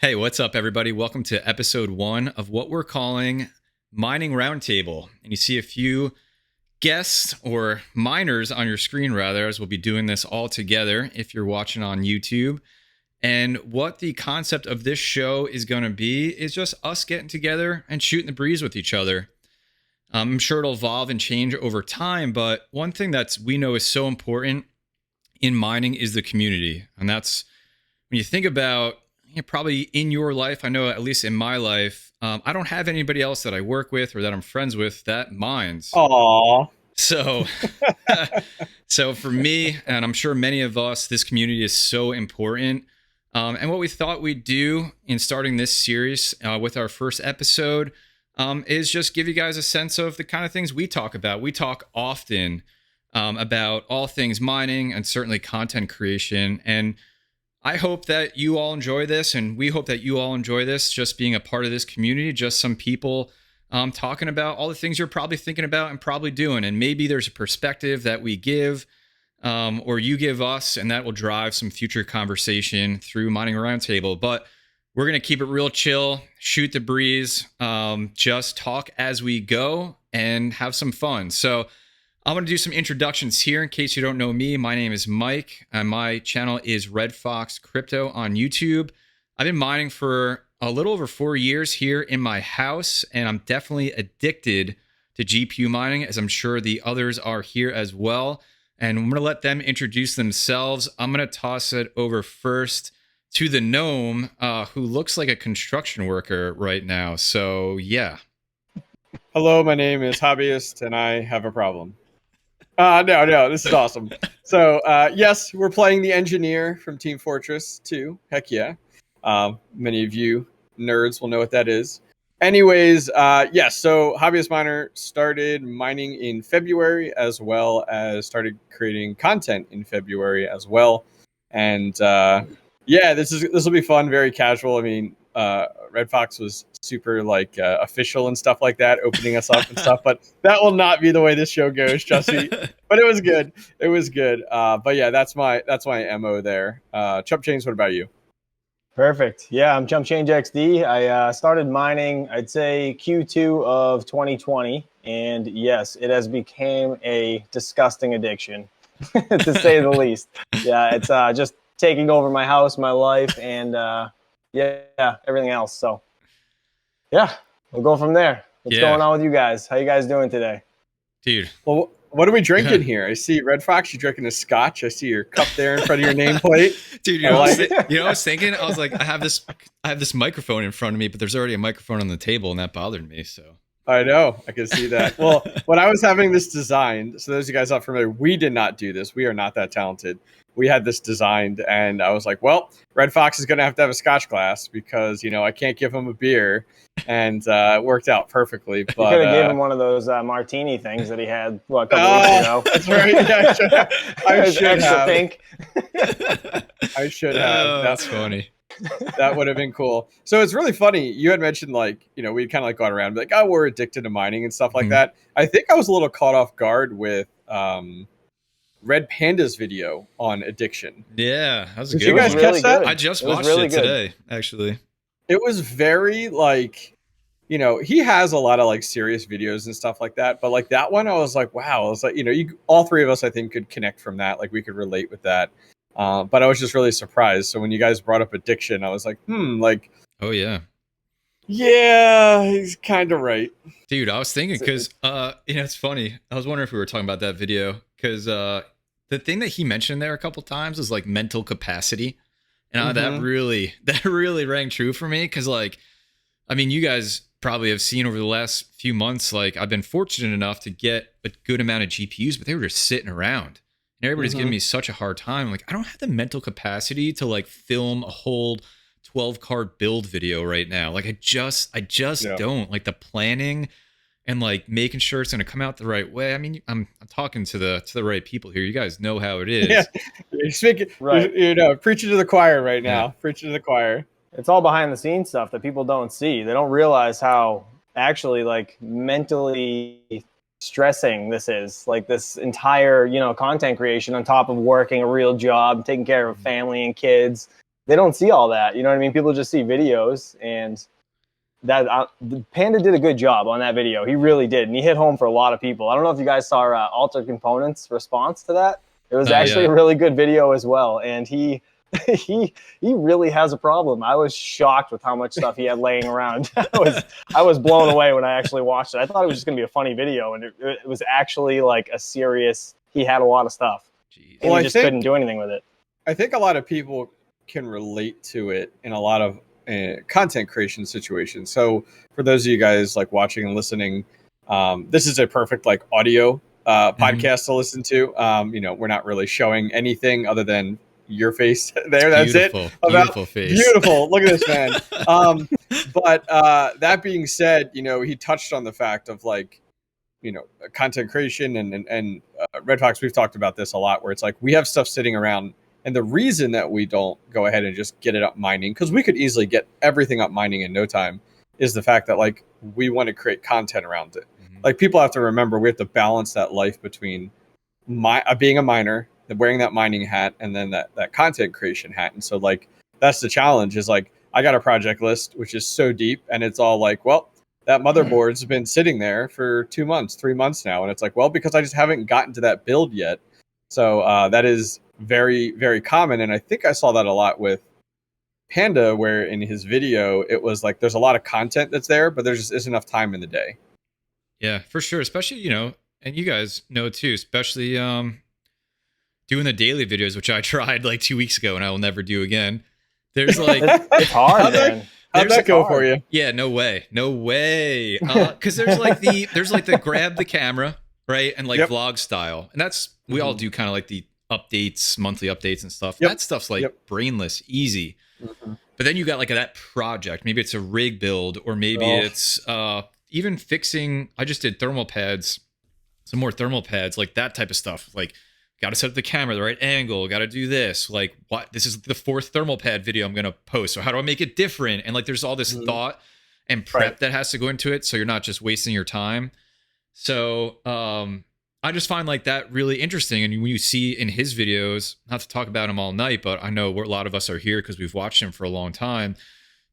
Hey, what's up, everybody? Welcome to episode 1 of what we're calling Mining Roundtable. And you see a few guests or miners on your screen, rather, as we'll be doing this all together if you're watching on YouTube. And what the concept of this show is going to be is just us getting together and shooting the breeze with each other. I'm sure it'll evolve and change over time, but one thing that we know is so important in mining is the community. And that's when you think about probably in your life, I know at least in my life, I don't have anybody else that I work with or that I'm friends with that mines. Aww. So, so for me, and I'm sure many of us, this community is so important. And what we thought we'd do in starting this series with our first episode is just give you guys a sense of the kind of things we talk about. We talk often about all things mining and certainly content creation. And I hope that you all enjoy this, and we hope that you all enjoy this, just being a part of this community, just some people talking about all the things you're probably thinking about and probably doing. And maybe there's a perspective that we give or you give us, and that will drive some future conversation through Mining Roundtable. But we're going to keep it real chill, shoot the breeze, just talk as we go and have some fun. So I'm going to do some introductions here in case you don't know me. My name is Mike, and my channel is Red Fox Crypto on YouTube. I've been mining for a little over 4 years here in my house, and I'm definitely addicted to GPU mining, as I'm sure the others are here as well. And I'm going to let them introduce themselves. I'm going to toss it over first to the gnome, who looks like a construction worker right now. So, yeah. Hello, my name is Hobbyist, and I have a problem. No, this is awesome. So, yes, we're playing the engineer from Team Fortress 2. Heck yeah. Many of you nerds will know what that is. Anyways, yes, so Hobbyist Miner started mining in February, as well as started creating content in February as well. And yeah, this will be fun, very casual. I mean, Red Fox was super official and stuff like that, opening us up and stuff. But that will not be the way this show goes, trust me. But it was good. It was good. But yeah, that's my MO there. ChumpChange, what about you? Perfect. Yeah, I'm ChumpChangeXD. I started mining, I'd say Q2 of 2020, and yes, it has become a disgusting addiction, to say the least. Yeah, it's just taking over my house, my life, and yeah, everything else. So, yeah, we'll go from there. What's going on with you guys? How you guys doing today? Dude. Well, what are we drinking here? I see Red Fox, you're drinking a scotch. I see your cup there in front of your nameplate. Dude, you know what I was thinking? I was like, I have this microphone in front of me, but there's already a microphone on the table, and that bothered me. So I know, I can see that. Well, when I was having this designed, so those of you guys not familiar, we did not do this. We are not that talented. We had this designed, and I was like, well, Red Fox is going to have a scotch glass because, I can't give him a beer. And it worked out perfectly. But you could have gave him one of those martini things that he had a couple weeks ago. That's right. Yeah, I should extra have. pink. I should have. That's funny. That would have been cool. So it's really funny. You had mentioned we'd kind of gone around like, oh, we're addicted to mining and stuff like that. I think I was a little caught off guard with Red Panda's video on addiction. Yeah, that was good. Did you guys catch that? I just watched it today, actually. It was very he has a lot of serious videos and stuff like that. But that one, I was like, wow. I was like, all three of us, I think, could connect from that. Like we could relate with that. But I was just really surprised. So when you guys brought up addiction, I was like, oh yeah. Yeah, he's kind of right. Dude, I was thinking because, it's funny. I was wondering if we were talking about that video because the thing that he mentioned there a couple times was mental capacity. And that really rang true for me because, you guys probably have seen over the last few months, I've been fortunate enough to get a good amount of GPUs, but they were just sitting around. And everybody's giving me such a hard time. I don't have the mental capacity to film a whole 12-card build video right now. I just don't. The planning and making sure it's going to come out the right way. I'm talking to the right people here. You guys know how it is. Yeah, you're speaking right. Preaching to the choir right now. Yeah. Preaching to the choir. It's all behind the scenes stuff that people don't see. They don't realize how actually mentally stressing this is. This entire content creation on top of working a real job, taking care of family and kids. they don't see all that. You know what I mean? People just see videos, and that Panda did a good job on that video. He really did, and he hit home for a lot of people. I don't know if you guys saw Altered Components' response to that. It was actually a really good video as well, and he really has a problem. I was shocked with how much stuff he had laying around. I was blown away when I actually watched it. I thought it was just gonna be a funny video, and it was actually like a serious. He had a lot of stuff, and he just couldn't do anything with it. I think a lot of people can relate to it in a lot of content creation situations. So for those of you guys like watching and listening, this is a perfect like audio podcast to listen to. You know, we're not really showing anything other than your face there. That's beautiful, it. Beautiful face. Beautiful. Look at this man. But that being said, you know, he touched on the fact of like, you know, content creation and Red Fox. We've talked about this a lot, where it's like we have stuff sitting around. And the reason that we don't go ahead and just get it up mining, because we could easily get everything up mining in no time, is the fact that like we want to create content around it. Mm-hmm. Like people have to remember we have to balance that life between being a miner, wearing that mining hat, and then that content creation hat. And so like that's the challenge, is like I got a project list which is so deep, and it's all like, well, that motherboard's been sitting there for 2 months, 3 months now, and it's like, well, because I just haven't gotten to that build yet. So that is very, very common. And I think I saw that a lot with Panda, where in his video, it was like, there's a lot of content that's there, but there just isn't enough time in the day. Yeah, for sure. Especially, you know, and you guys know too, especially doing the daily videos, which I tried like 2 weeks ago and I will never do again. There's like, it's hard, man. How'd that go for you? Yeah, no way. Because there's like the grab the camera, right? And like vlog style. And that's, we all do kind of like the updates, monthly updates and stuff. That stuff's like brainless, easy. But then you got like that project. Maybe it's a rig build, or maybe it's even fixing. I just did thermal pads, some more thermal pads, like that type of stuff. Like, got to set up the camera the right angle, got to do this. Like, what? This is the 4th thermal pad video I'm going to post. So how do I make it different? And like, there's all this thought and prep that has to go into it, so you're not just wasting your time. So I just find like that really interesting. And when you see in his videos, not to talk about him all night, but I know a lot of us are here because we've watched him for a long time.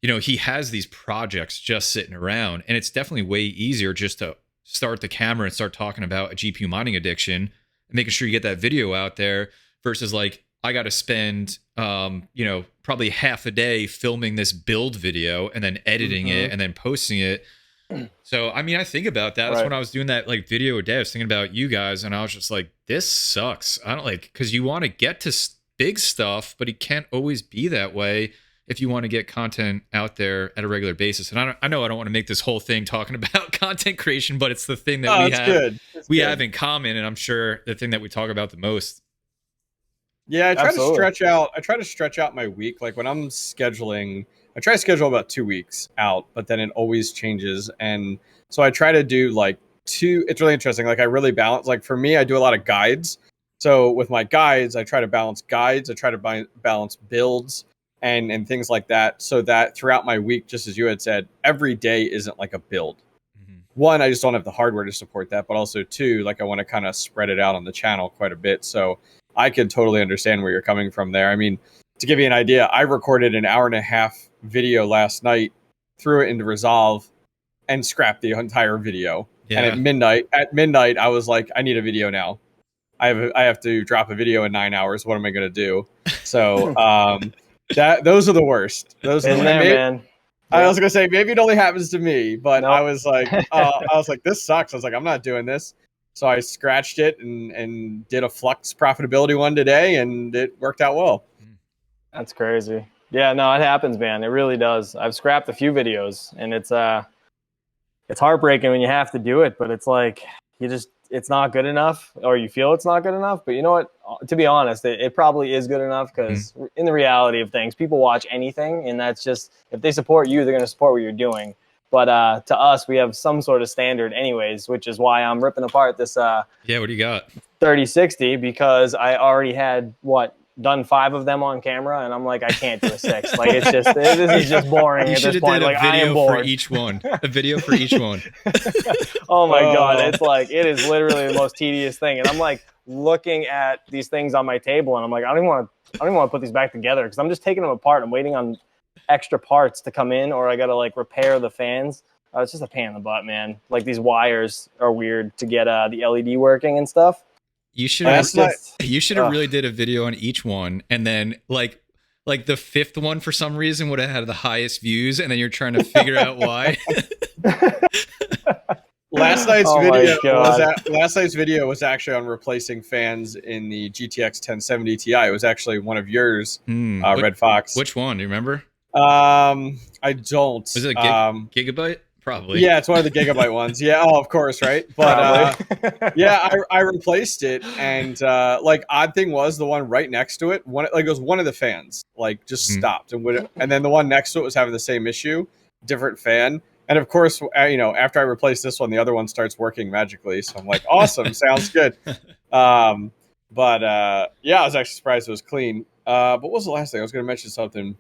You know, he has these projects just sitting around, and it's definitely way easier just to start the camera and start talking about a GPU mining addiction and making sure you get that video out there, versus like, I got to spend, you know, probably half a day filming this build video and then editing it and then posting it. So, I mean, I think about that. That's when I was doing that like video a day. I was thinking about you guys, and I was just like, this sucks. I don't like, because you want to get to big stuff, but it can't always be that way if you want to get content out there at a regular basis. And I know I don't want to make this whole thing talking about content creation, but it's the thing that we have in common, and I'm sure the thing that we talk about the most. Yeah, I try to stretch out my week. Like when I'm scheduling, I try to schedule about 2 weeks out, but then it always changes. And so I try to do like it's really interesting. Like I really balance, like for me, I do a lot of guides. So with my guides, I try to balance guides. I try to balance builds and things like that. So that throughout my week, just as you had said, every day isn't like a build. One, I just don't have the hardware to support that. But also two, like I want to kind of spread it out on the channel quite a bit. So I can totally understand where you're coming from there. I mean, to give you an idea, I recorded an 1.5-hour video last night, threw it into Resolve, and scrapped the entire video. Yeah. And at midnight, I was like, I need a video now. I have to drop a video in 9 hours. What am I going to do? So those are the worst. Those are man. I was going to say, maybe it only happens to me, but I was like, this sucks. I was like, I'm not doing this. So I scratched it and did a Flux profitability one today, and it worked out well. That's crazy. Yeah, no, it happens, man. It really does. I've scrapped a few videos, and it's heartbreaking when you have to do it, but it's like it's not good enough, or you feel it's not good enough. But you know what? To be honest, it probably is good enough, because in the reality of things, people watch anything, and that's just, if they support you, they're going to support what you're doing. But to us, we have some sort of standard anyways, which is why I'm ripping apart this what do you got? 3060, because I already had done 5 of them on camera, and I'm like, I can't do a 6. Like, it's just, this is just boring at this point. Like, I am bored. For each one. A video for each one. Oh my God. It's like, it is literally the most tedious thing. And I'm like, looking at these things on my table, and I'm like, I don't even want to put these back together because I'm just taking them apart. I'm waiting on extra parts to come in, or I got to like repair the fans. It's just a pain in the butt, man. Like these wires are weird to get the LED working and stuff. You should have really did a video on each one, and then like the fifth one for some reason would have had the highest views, and then you're trying to figure out why. Last night's video was actually on replacing fans in the GTX 1070 Ti. It was actually one of yours, Red Fox. Which one? Do you remember? I don't. Was it a gigabyte? Probably. Yeah, it's one of the gigabyte ones. Yeah, oh, of course, right? But yeah, I replaced it, and like odd thing was the one right next to it, it was one of the fans like just stopped, and then the one next to it was having the same issue, different fan. And of course, after I replace this one, the other one starts working magically. So I'm like, awesome, sounds good. But yeah, I was actually surprised it was clean. But what was the last thing? I was going to mention something.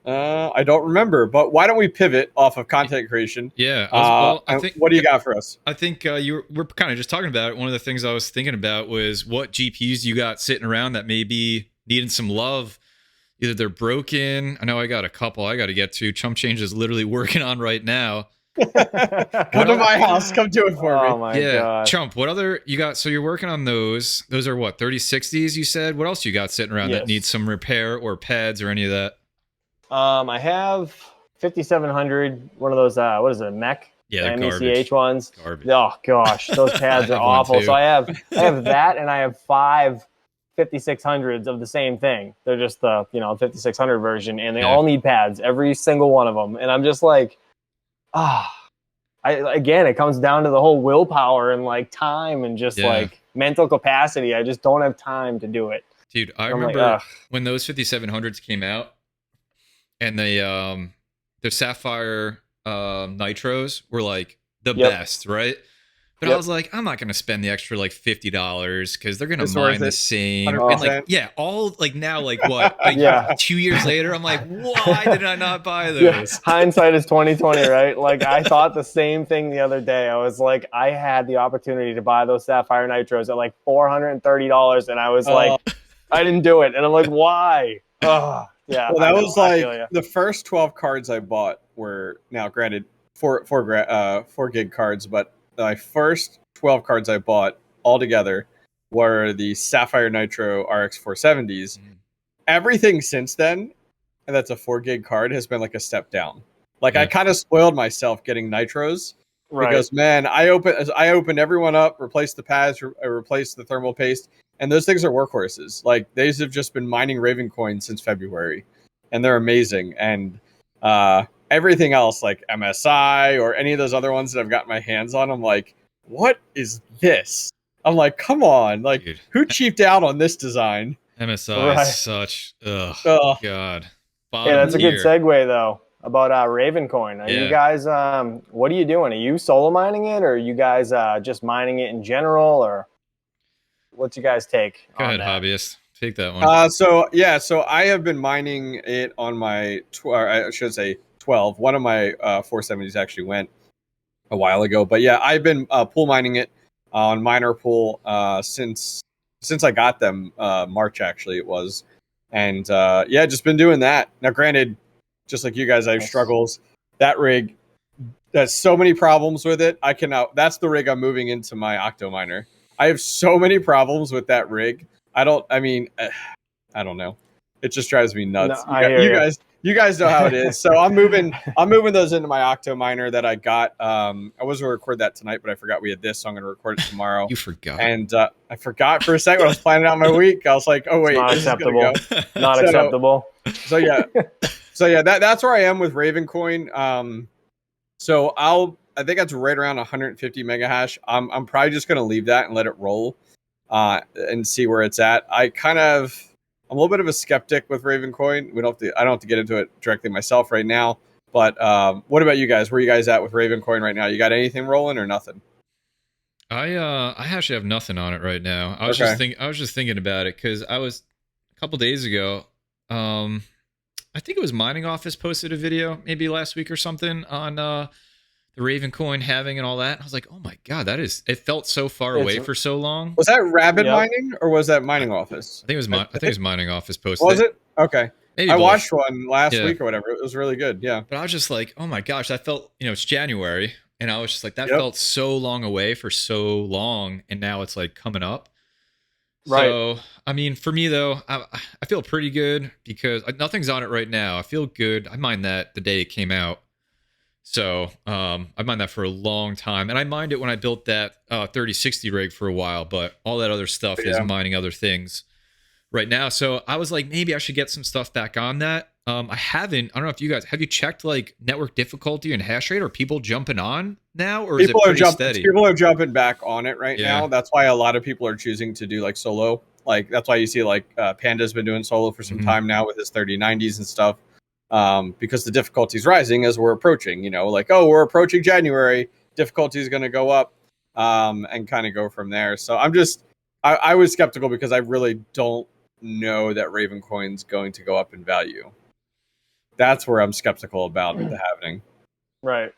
I don't remember. But why don't we pivot off of content creation? Yeah. I think. What do you got for us? I think we're kind of just talking about it. One of the things I was thinking about was what GPUs you got sitting around that may be needing some love. Either they're broken. I know I got a couple I got to get to. ChumpChange is literally working on right now. Come to my house. Come do it for me. Oh my God. Chump, what other you got? So you're working on those. Those are what, 3060s you said? What else you got sitting around that needs some repair or pads or any of that? I have 5700, one of those, what is it, mech? Yeah, MECH ones. Garbage. Oh gosh, those pads are awful. So I have that, and I have 5 5600s of the same thing. They're just the 5600 version, and they all need pads, every single one of them. And I'm just like, again, it comes down to the whole willpower and like time and just like mental capacity. I just don't have time to do it. Dude, I remember when those 5700s came out, and the Sapphire Nitros were like the best, right? But I was like, I'm not gonna spend the extra like $50 because they're gonna mine the same. 100%. And like, all like now, like what? Like 2 years later, I'm like, why did I not buy those? Yeah. Hindsight is 2020, right? Like I thought the same thing the other day. I was like, I had the opportunity to buy those Sapphire Nitros at like $430, and I was like, I didn't do it, and I'm like, why? Yeah. Well, that was like the first 12 cards I bought were, now granted 4 gig cards, but my first 12 cards I bought altogether were the Sapphire Nitro RX 470s. Everything since then, and that's a 4 gig card, has been like a step down. Like I kind of spoiled myself getting Nitros because man, I opened everyone up, replaced the pads, replaced the thermal paste, and those things are workhorses. Like these have just been mining Ravencoin since February, and they're amazing. And everything else, like MSI or any of those other ones that I've got my hands on, I'm like, what is this? I'm like, come on, like, dude, who cheaped out on this design? MSI is such, God. Yeah, that's a good segue though about Ravencoin. Are you guys, what are you doing? Are you solo mining it, or are you guys just mining it in general, or what's your guys take? Go ahead, Hobbyist. Take that one. So I have been mining it on my, I should say 12. One of my 470s actually went a while ago, but yeah, I've been pool mining it on Miner Pool since I got them. March actually it was, and just been doing that. Now, granted, just like you guys, I have struggles. That rig, there's so many problems with it. That's the rig I'm moving into my Octo Miner. I have so many problems with that rig. I don't know. It just drives me nuts. No, you guys know how it is. So I'm moving those into my Octo Miner that I got. I was going to record that tonight, but I forgot we had this, so I'm going to record it tomorrow. You forgot. And I forgot for a second when I was planning out my week. I was like, oh wait, not acceptable. Not acceptable. So that's where I am with Ravencoin. I think that's right around 150 mega hash. I'm probably just going to leave that and let it roll and see where it's at. I'm a little bit of a skeptic with Ravencoin. I don't have to get into it directly myself right now. But what about you guys? Where are you guys at with Ravencoin right now? You got anything rolling or nothing? I actually have nothing on it right now. I was just thinking about it because I was a couple days ago. I think it was Mining Office posted a video maybe last week or something on the Ravencoin halving and all that. I was like, oh my god, it felt so far away for so long. Was that Rabbit Mining or was that Mining Office? I think it was Mining Office posted. Was it? Okay. Maybe I both. watched one last week or whatever. It was really good. Yeah. But I was just like, oh my gosh, that felt, it's January. And I was just like, that felt so long away for so long. And now it's like coming up. Right. So, I mean, for me though, I feel pretty good because nothing's on it right now. I feel good. I mined that the day it came out. So I mined that for a long time. And I mined it when I built that 3060 rig for a while. But all that other stuff is mining other things right now. So I was like, maybe I should get some stuff back on that. I don't know if you guys, have you checked like network difficulty and hash rate? Are people jumping on now or is it pretty steady? People are jumping back on it right now. That's why a lot of people are choosing to do like solo. Like that's why you see like Panda's been doing solo for some time now with his 3090s and stuff. Because the difficulty is rising as we're approaching, like, oh, we're approaching January, difficulty is going to go up and kind of go from there. So I was skeptical because I really don't know that Ravencoin's going to go up in value. That's where I'm skeptical about the happening. Right.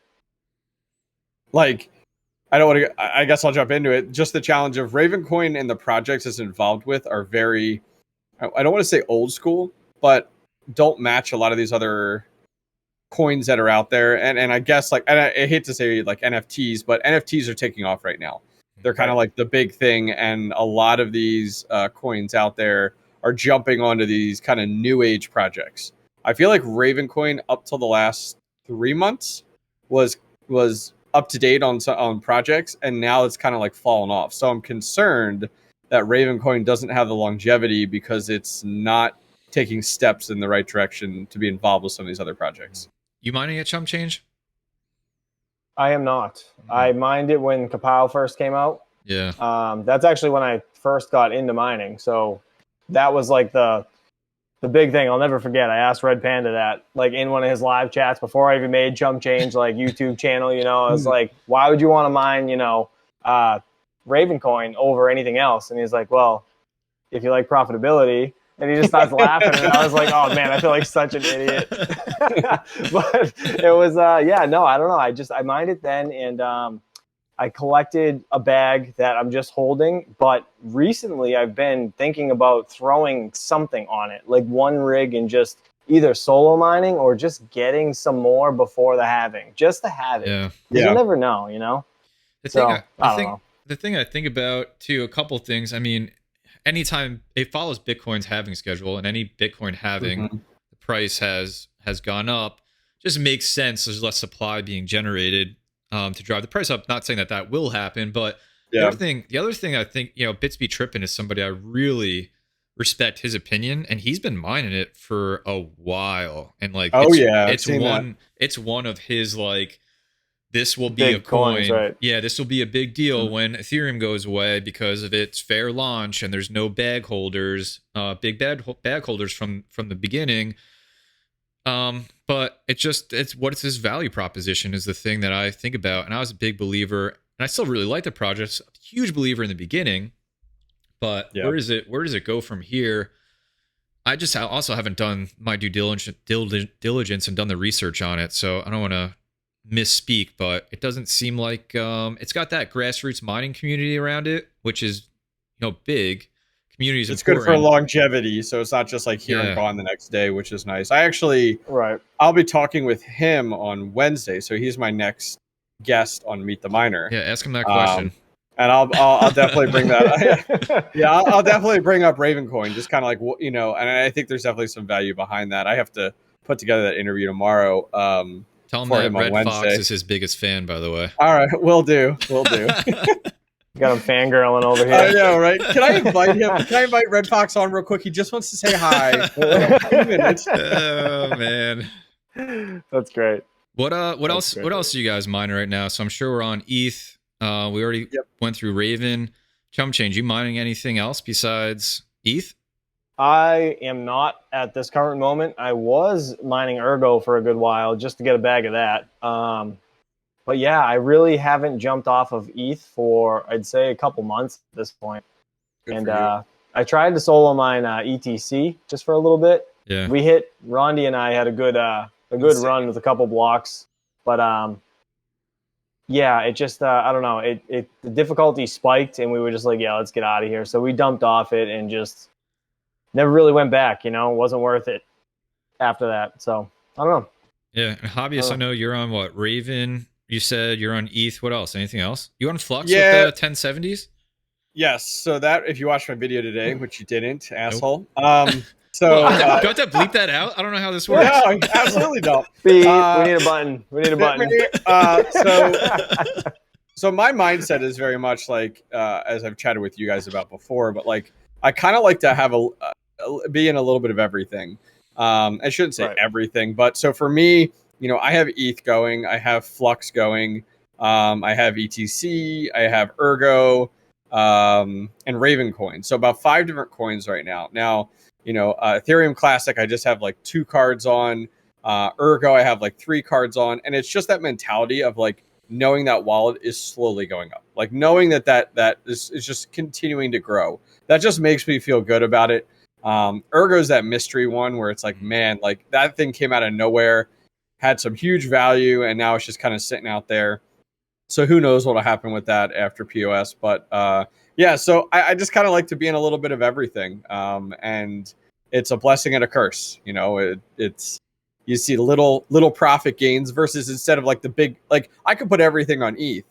Like, I guess I'll jump into it. Just the challenge of Ravencoin and the projects it's involved with are very, I don't want to say old school, but don't match a lot of these other coins that are out there. And I guess like, and I hate to say like NFTs, but NFTs are taking off right now. They're kind of like the big thing. And a lot of these coins out there are jumping onto these kind of new age projects. I feel like Ravencoin up till the last 3 months was up to date on projects. And now it's kind of like fallen off. So I'm concerned that Ravencoin doesn't have the longevity because it's not taking steps in the right direction to be involved with some of these other projects. You mining at ChumpChange? I am not. I mined it when Kapow first came out. Yeah. That's actually when I first got into mining. So that was like the big thing. I'll never forget. I asked Red Panda that, like in one of his live chats before I even made ChumpChange like YouTube channel. I was like, why would you want to mine, Ravencoin over anything else? And he's like, well, if you like profitability. And he just starts laughing, and I was like, "Oh man, I feel like such an idiot." But it was, I don't know. I mined it then, and I collected a bag that I'm just holding. But recently, I've been thinking about throwing something on it, like one rig, and just either solo mining or just getting some more before the halving, just to have it. Yeah, you never know, The thing I think about too, a couple things. I mean, anytime it follows Bitcoin's halving schedule, and any Bitcoin halving, the price has gone up. Just makes sense. There's less supply being generated to drive the price up. Not saying that will happen, but the other thing I think, Bitsby Trippin is somebody I really respect his opinion, and he's been mining it for a while. And like, it's one of his like, this will be big a coin. Coins, right? Yeah, this will be a big deal when Ethereum goes away because of its fair launch and there's no bag holders, big bag holders from the beginning. But it's what's his value proposition is the thing that I think about. And I was a big believer, and I still really like the project. Huge believer in the beginning, but where does it go from here? I also haven't done my due diligence and done the research on it, so I don't want to misspeak, but it doesn't seem like it's got that grassroots mining community around it, which is big. Communities. It's important. Good for longevity, so it's not just like here and gone the next day, which is nice. I'll be talking with him on Wednesday, so he's my next guest on Meet the Miner. Yeah, ask him that question. And I'll definitely bring that. I'll definitely bring up Ravencoin, just kind of like and I think there's definitely some value behind that. I have to put together that interview tomorrow. Tell him that Red Fox is his biggest fan, by the way. All right, will do. Got him fangirling over here. I know, right? Can I invite him? Can I invite Red Fox on real quick? He just wants to say hi. 2 minutes. Oh man, that's great. What else? Great. What else are you guys mining right now? So I'm sure we're on ETH. We already went through Raven. ChumpChange, you mining anything else besides ETH? I am not at this current moment. I was mining Ergo for a good while just to get a bag of that. But yeah, I really haven't jumped off of ETH for, I'd say, a couple months at this point. Good and I tried to solo mine ETC just for a little bit. Yeah, Rondi and I had a good run with a couple blocks, but yeah, it just I don't know. The difficulty spiked, and we were just like, yeah, let's get out of here. So we dumped off it and just never really went back. You know, it wasn't worth it after that. So I don't know. Yeah, and Hobbyist, I know you're on what, Raven? You said you're on ETH. What else? Anything else? You on Flux Yeah. with the 1070s? Yes. So that, if you watched my video today, which you didn't, asshole. So do I have to bleep that out? I don't know how this works. No, absolutely don't. We need a button. We need a button. So my mindset is very much like, as I've chatted with you guys about before, but like I kind of like to have be in a little bit of everything. I shouldn't say everything, but so for me, you know, I have ETH going, I have Flux going, I have ETC, I have Ergo, and Ravencoin. So about 5 different coins right now. Now, you know, Ethereum Classic, I just have like 2 cards on. Ergo, I have like 3 cards on, and it's just that mentality of like knowing that wallet is slowly going up, like knowing that is just continuing to grow. That just makes me feel good about it. Ergo is that mystery one where it's like, man, like that thing came out of nowhere, had some huge value, and now it's just kind of sitting out there. So who knows what'll happen with that after POS? But yeah, so I just kind of like to be in a little bit of everything, and it's a blessing and a curse. You know, it's you see little profit gains versus instead of like the big, like I could put everything on ETH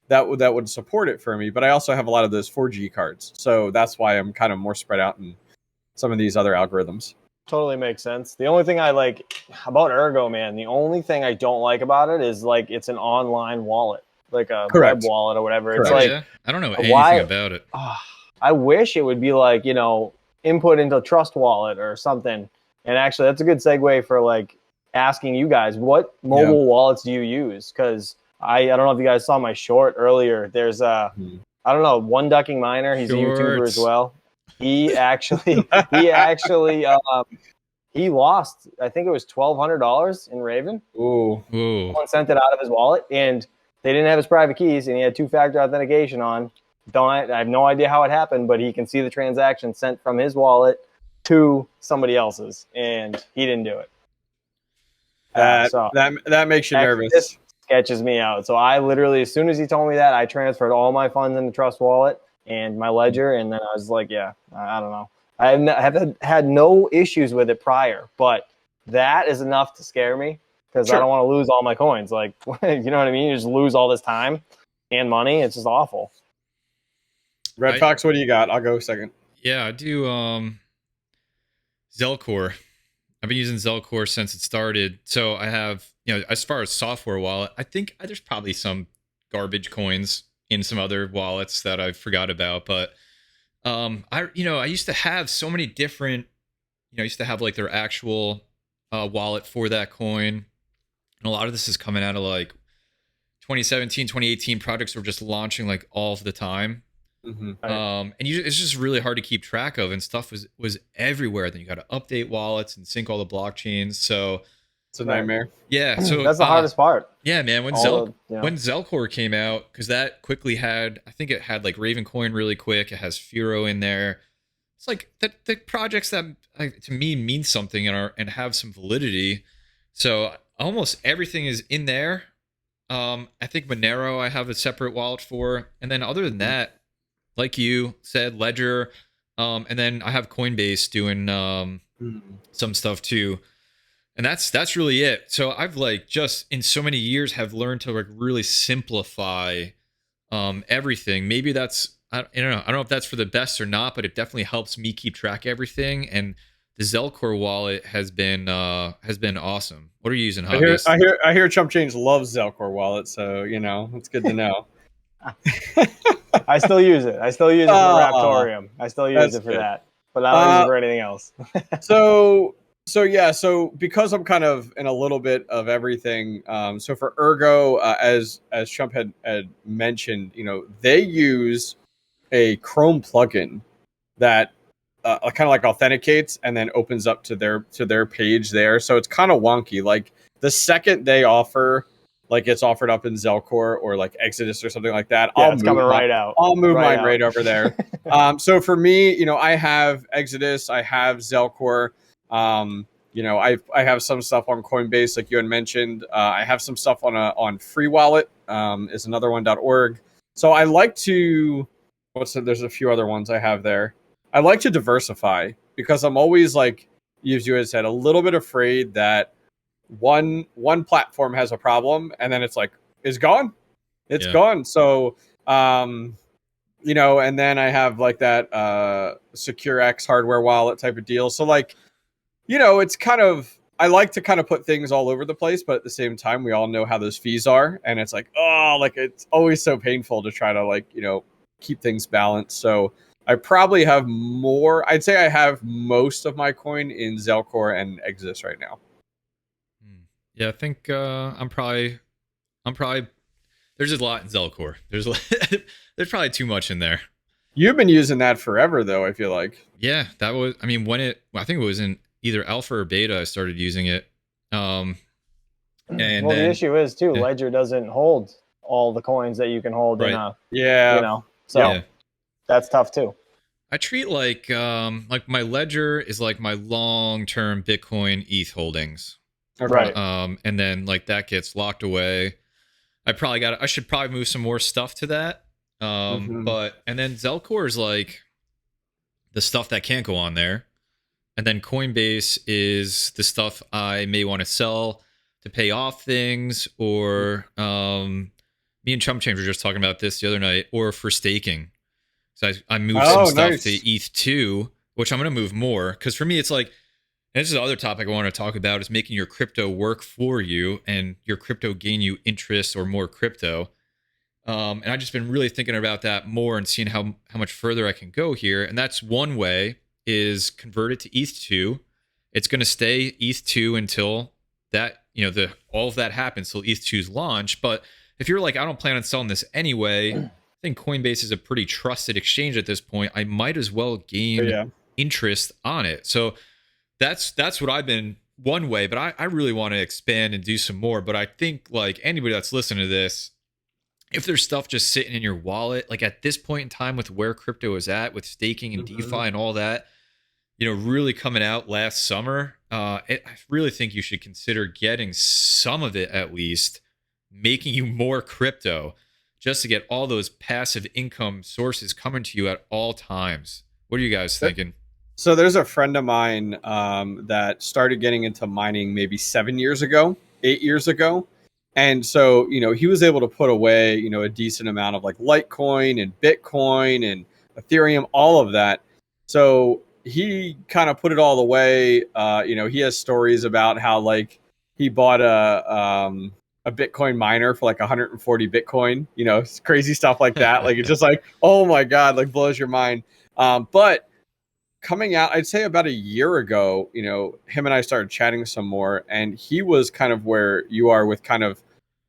that would support it for me, but I also have a lot of those 4G cards, so that's why I'm kind of more spread out in some of these other algorithms. Totally makes sense. The only thing I like about Ergo, man, the only thing I don't like about it is like it's an online wallet, like a web wallet or whatever. It's like, I don't know anything about it. I wish it would be like, you know, input into Trust Wallet or something. And actually, that's a good segue for like asking you guys, what mobile wallets do you use? Because I don't know if you guys saw my short earlier. There's I don't know, One Ducking Miner. He's a YouTuber as well. He actually he lost, I think it was $1,200 in Raven. Ooh. Someone sent it out of his wallet, and they didn't have his private keys, and he had 2-factor authentication on. I have no idea how it happened, but he can see the transaction sent from his wallet to somebody else's, and he didn't do it. That makes you nervous. This sketches me out. So I literally, as soon as he told me that, I transferred all my funds into Trust Wallet and my ledger, and then I was like, yeah, I don't know. I have had no issues with it prior, but that is enough to scare me because I don't want to lose all my coins. Like, you know what I mean? You just lose all this time and money. It's just awful. Red Fox, what do you got? I'll go second. Yeah, I do Zelcore. I've been using Zelcore since it started. So I have, you know, as far as software wallet, I think there's probably some garbage coins in some other wallets that I forgot about, but I used to have so many different, I used to have like their actual wallet for that coin, and a lot of this is coming out of like 2017, 2018 projects were just launching like all of the time. And it's just really hard to keep track of, and stuff was everywhere. Then you got to update wallets and sync all the blockchains, so it's a nightmare. Yeah, so that's the hardest part. Yeah, man. When Zelcore came out, because that quickly had, I think it had like Ravencoin really quick. It has Furo in there. It's like the projects that to me mean something and have some validity. So almost everything is in there. I think Monero I have a separate wallet for, and then other than that, like you said, Ledger, and then I have Coinbase doing some stuff too. And that's really it. So I've like just in so many years have learned to like really simplify everything. Maybe that's, I don't know if that's for the best or not, but it definitely helps me keep track of everything. And the Zelcore wallet has been awesome. What are you using, Hobbyist? I hear ChumpChange loves Zelcore wallet, so you know it's good to know. I still use it. I still use it for Raptorium. I still use it for that, but I don't use it for anything else. So because I'm kind of in a little bit of everything, so for Ergo, as Chump had mentioned, you know, they use a Chrome plugin that kind of like authenticates and then opens up to their page there. So it's kind of wonky. Like the second they offer, like it's offered up in Zelcore or like Exodus or something like that, it's coming right out. I'll move mine right over there. So for me, you know, I have Exodus, I have Zelcore. I have some stuff on Coinbase, like you had mentioned. I have some stuff on Free Wallet, is another one.org. So I like to there's a few other ones I have there. I like to diversify because I'm always like, as you had said, a little bit afraid that one platform has a problem and then it's like it's gone. It's gone. So and then I have like that SecureX hardware wallet type of deal. So like, it's kind of, I like to kind of put things all over the place, but at the same time, we all know how those fees are. And it's like, oh, like it's always so painful to try to like, keep things balanced. So I probably have more, I'd say I have most of my coin in Zelcore and Exis right now. Yeah, I think I'm probably there's a lot in Zelcore. There's probably too much in there. You've been using that forever though, I feel like. Yeah, that was, I mean, I think it was in either alpha or beta I started using it. And the issue is too, Ledger doesn't hold all the coins that you can hold in a so that's tough too. I treat like my Ledger is like my long-term Bitcoin ETH holdings. Right. And then like that gets locked away. I should probably move some more stuff to that. But and then Zelcore is like the stuff that can't go on there. And then Coinbase is the stuff I may want to sell to pay off things, or me and ChumpChange were just talking about this the other night, or for staking. So I moved some stuff to ETH2, which I'm going to move more, because for me it's like, and this is the other topic I want to talk about, is making your crypto work for you and your crypto gain you interest or more crypto. And I've just been really thinking about that more and seeing how much further I can go here. And that's one way, is convert it to ETH2. It's going to stay ETH2 until that, all of that happens, till ETH2's launch. But if you're like, I don't plan on selling this anyway, I think Coinbase is a pretty trusted exchange at this point. I might as well gain interest on it. So that's what I've been one way, but I really want to expand and do some more. But I think like anybody that's listening to this, if there's stuff just sitting in your wallet, like at this point in time with where crypto is at with staking and DeFi and all that, really coming out last summer, I really think you should consider getting some of it, at least making you more crypto, just to get all those passive income sources coming to you at all times. What are you guys thinking? So there's a friend of mine that started getting into mining maybe 8 years ago. And so, he was able to put away, a decent amount of like Litecoin and Bitcoin and Ethereum, all of that. So he kind of put it all away. He has stories about how like he bought a Bitcoin miner for like 140 Bitcoin, crazy stuff like that. Like, it's just like, oh my God, like blows your mind. But coming out, I'd say about a year ago, him and I started chatting some more, and he was kind of where you are with kind of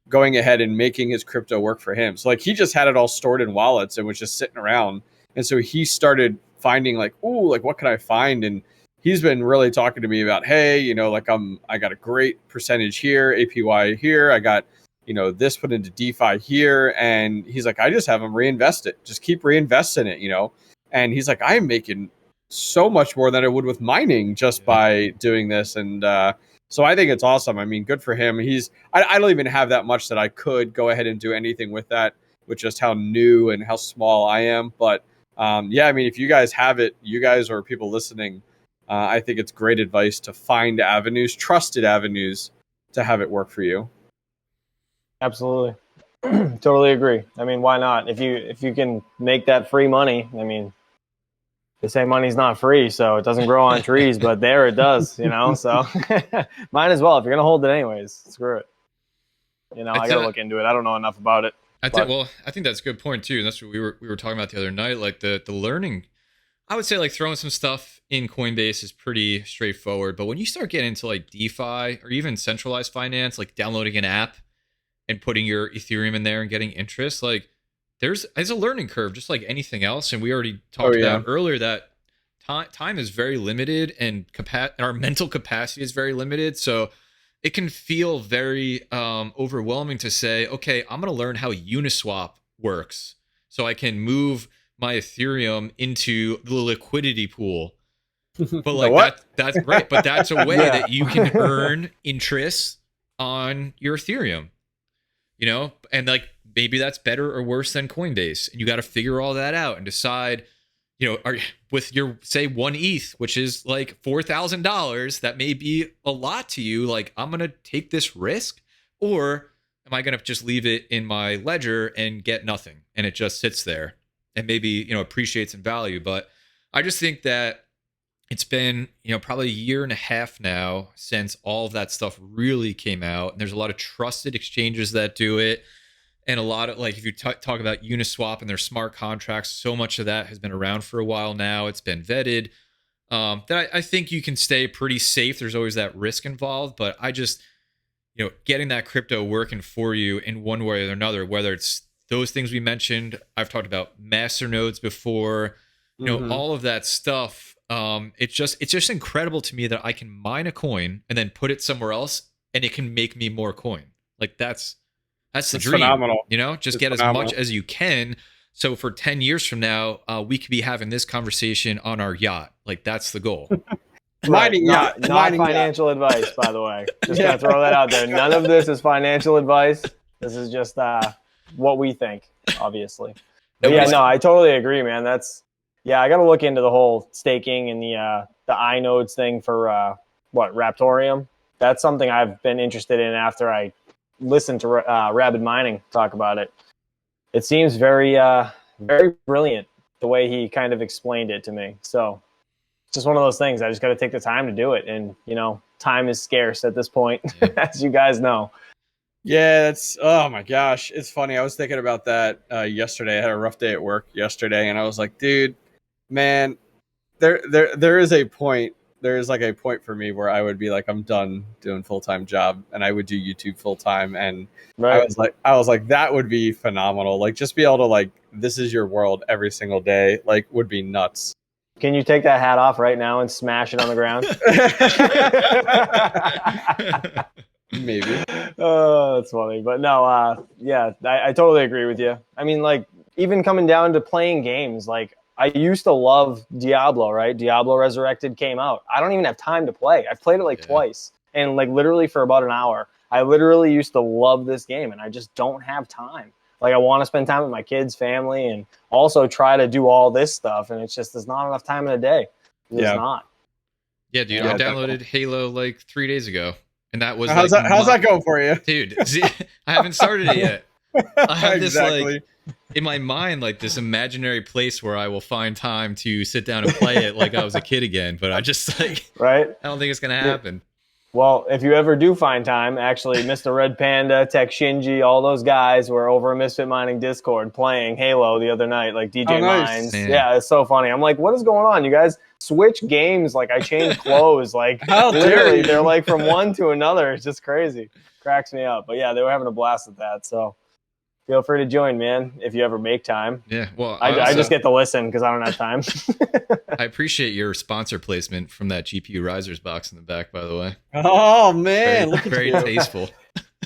going ahead and making his crypto work for him. So like he just had it all stored in wallets and was just sitting around. And so he started finding like, ooh, like what can I find? And he's been really talking to me about, hey, like I got a great percentage here, APY here. I got, this put into DeFi here. And he's like, I just have them reinvest it. Just keep reinvesting it, And he's like, I'm making so much more than I would with mining just by doing this. And so I think it's awesome. I mean, good for him. I don't even have that much that I could go ahead and do anything with that, with just how new and how small I am. But I mean, if you guys have it, you guys or people listening, I think it's great advice to find avenues, trusted avenues, to have it work for you. Absolutely. Totally agree. I mean, why not? If you can make that free money, I mean, they say money's not free, so it doesn't grow on trees, but there it does, so might as well. If you're going to hold it anyways, screw it. I got to look into it. I don't know enough about it. I think that's a good point too. And that's what we were talking about the other night. Like the learning, I would say like throwing some stuff in Coinbase is pretty straightforward. But when you start getting into like DeFi or even centralized finance, like downloading an app and putting your Ethereum in there and getting interest, like there's a learning curve, just like anything else. And we already talked about earlier that time is very limited, and our mental capacity is very limited. So it can feel very overwhelming to say, okay, I'm going to learn how Uniswap works so I can move my Ethereum into the liquidity pool. But like that's right. But that's a way Yeah. that you can earn interest on your Ethereum, and like maybe that's better or worse than Coinbase. And you got to figure all that out and decide, with your say 1 ETH, which is like $4,000, that may be a lot to you. Like, I'm going to take this risk, or am I going to just leave it in my ledger and get nothing? And it just sits there and maybe, appreciates in value. But I just think that it's been, probably a year and a half now since all of that stuff really came out. And there's a lot of trusted exchanges that do it. And a lot of, like, if you talk about Uniswap and their smart contracts, so much of that has been around for a while now. It's been vetted. That I think you can stay pretty safe. There's always that risk involved. But I just, getting that crypto working for you in one way or another, whether it's those things we mentioned, I've talked about master nodes before, all of that stuff. It's just incredible to me that I can mine a coin and then put it somewhere else and it can make me more coin. Like that's the dream, phenomenal. Just get as much as you can. So for 10 years from now, we could be having this conversation on our yacht. Like that's the goal. Mining not yacht. Mining financial advice, by the way. Just gonna throw that out there. None of this is financial advice. This is just what we think, obviously. But I totally agree, man. I got to look into the whole staking and the iNodes thing for Raptorium. That's something I've been interested in after I listened to Rabid Mining talk about it. It seems very, very brilliant the way he kind of explained it to me. So it's just one of those things. I just got to take the time to do it. And, time is scarce at this point, as you guys know. Yeah, oh my gosh. It's funny. I was thinking about that yesterday. I had a rough day at work yesterday, and I was like, dude, man, there is a point. There is like a point for me where I would be like, I'm done doing full-time job, and I would do YouTube full-time. And I was like, that would be phenomenal. Like, just be able to, like, this is your world every single day, like, would be nuts. Can you take that hat off right now and smash it on the ground? Maybe. Oh, that's funny. But no, I totally agree with you. I mean, like, even coming down to playing games, like, I used to love Diablo, right? Diablo Resurrected came out. I don't even have time to play. I've played it twice, and like literally for about an hour. I literally used to love this game, and I just don't have time. Like, I want to spend time with my kids, family, and also try to do all this stuff, and it's just there's not enough time in a day. There's not. Yeah, dude. I downloaded Halo like 3 days ago, and that was how's that going for you, dude? See, I haven't started it yet. I have this like in my mind, like this imaginary place where I will find time to sit down and play it like I was a kid again. But I just like, right? I don't think it's gonna happen. Well, if you ever do find time, actually, Mr. Red Panda, Tech Shinji, all those guys were over in Misfit Mining Discord playing Halo the other night, like DJ Mines. Man. Yeah, it's so funny. I'm like, what is going on? You guys switch games. Like, I change clothes. Like, how literally, they're like from one to another. It's just crazy. Cracks me up. But yeah, they were having a blast with that. So feel free to join, man, if you ever make time. Yeah, well, I just get to listen because I don't have time. I appreciate your sponsor placement from that GPU Risers box in the back, by the way. Oh man, very tasteful.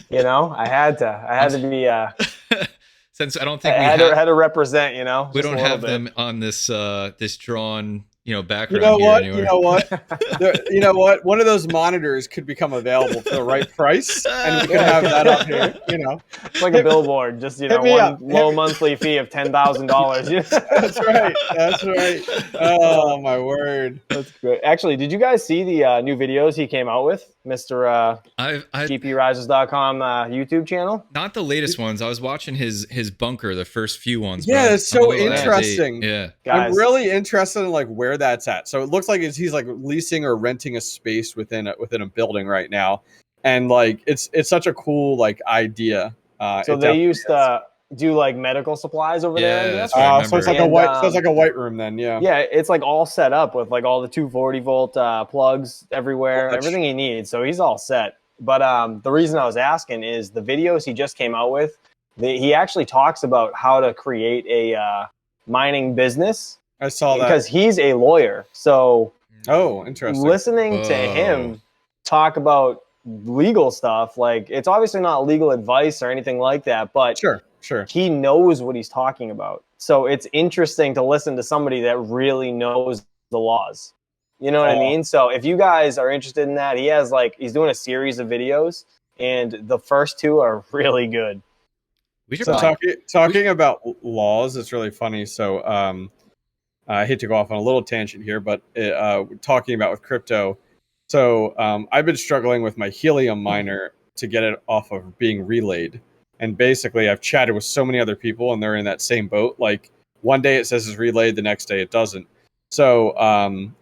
I had to be. Since I don't think I had to represent. We don't have them on this this drawn background. You know what? One of those monitors could become available for the right price, and we could have that up here. It's like a billboard, just one low monthly fee of $10,000. That's right. Oh my word, that's great. Actually, did you guys see the new videos he came out with, Mr. GPRises.com YouTube channel? Not the latest ones. I was watching his bunker, the first few ones. Yeah, it's so interesting. Yeah, guys, I'm really interested in like where that's at. So it looks like he's like leasing or renting a space within a building right now, and like it's such a cool like idea. So they used to do like medical supplies over there. I guess. So it's like a white room then. Yeah. Yeah, it's like all set up with like all the 240 volt plugs everywhere, everything he needs. So he's all set. But the reason I was asking is the videos he just came out with. He actually talks about how to create a mining business. I saw that because he's a lawyer. So interesting. Listening to him talk about legal stuff, like it's obviously not legal advice or anything like that, but sure. He knows what he's talking about. So it's interesting to listen to somebody that really knows the laws. You know what I mean? So if you guys are interested in that, he has he's doing a series of videos, and the first two are really good. So talking about laws, it's really funny. So I hate to go off on a little tangent here, but talking about with crypto. So I've been struggling with my helium miner to get it off of being relayed. And basically, I've chatted with so many other people, and they're in that same boat. Like, one day it says it's relayed, the next day it doesn't. So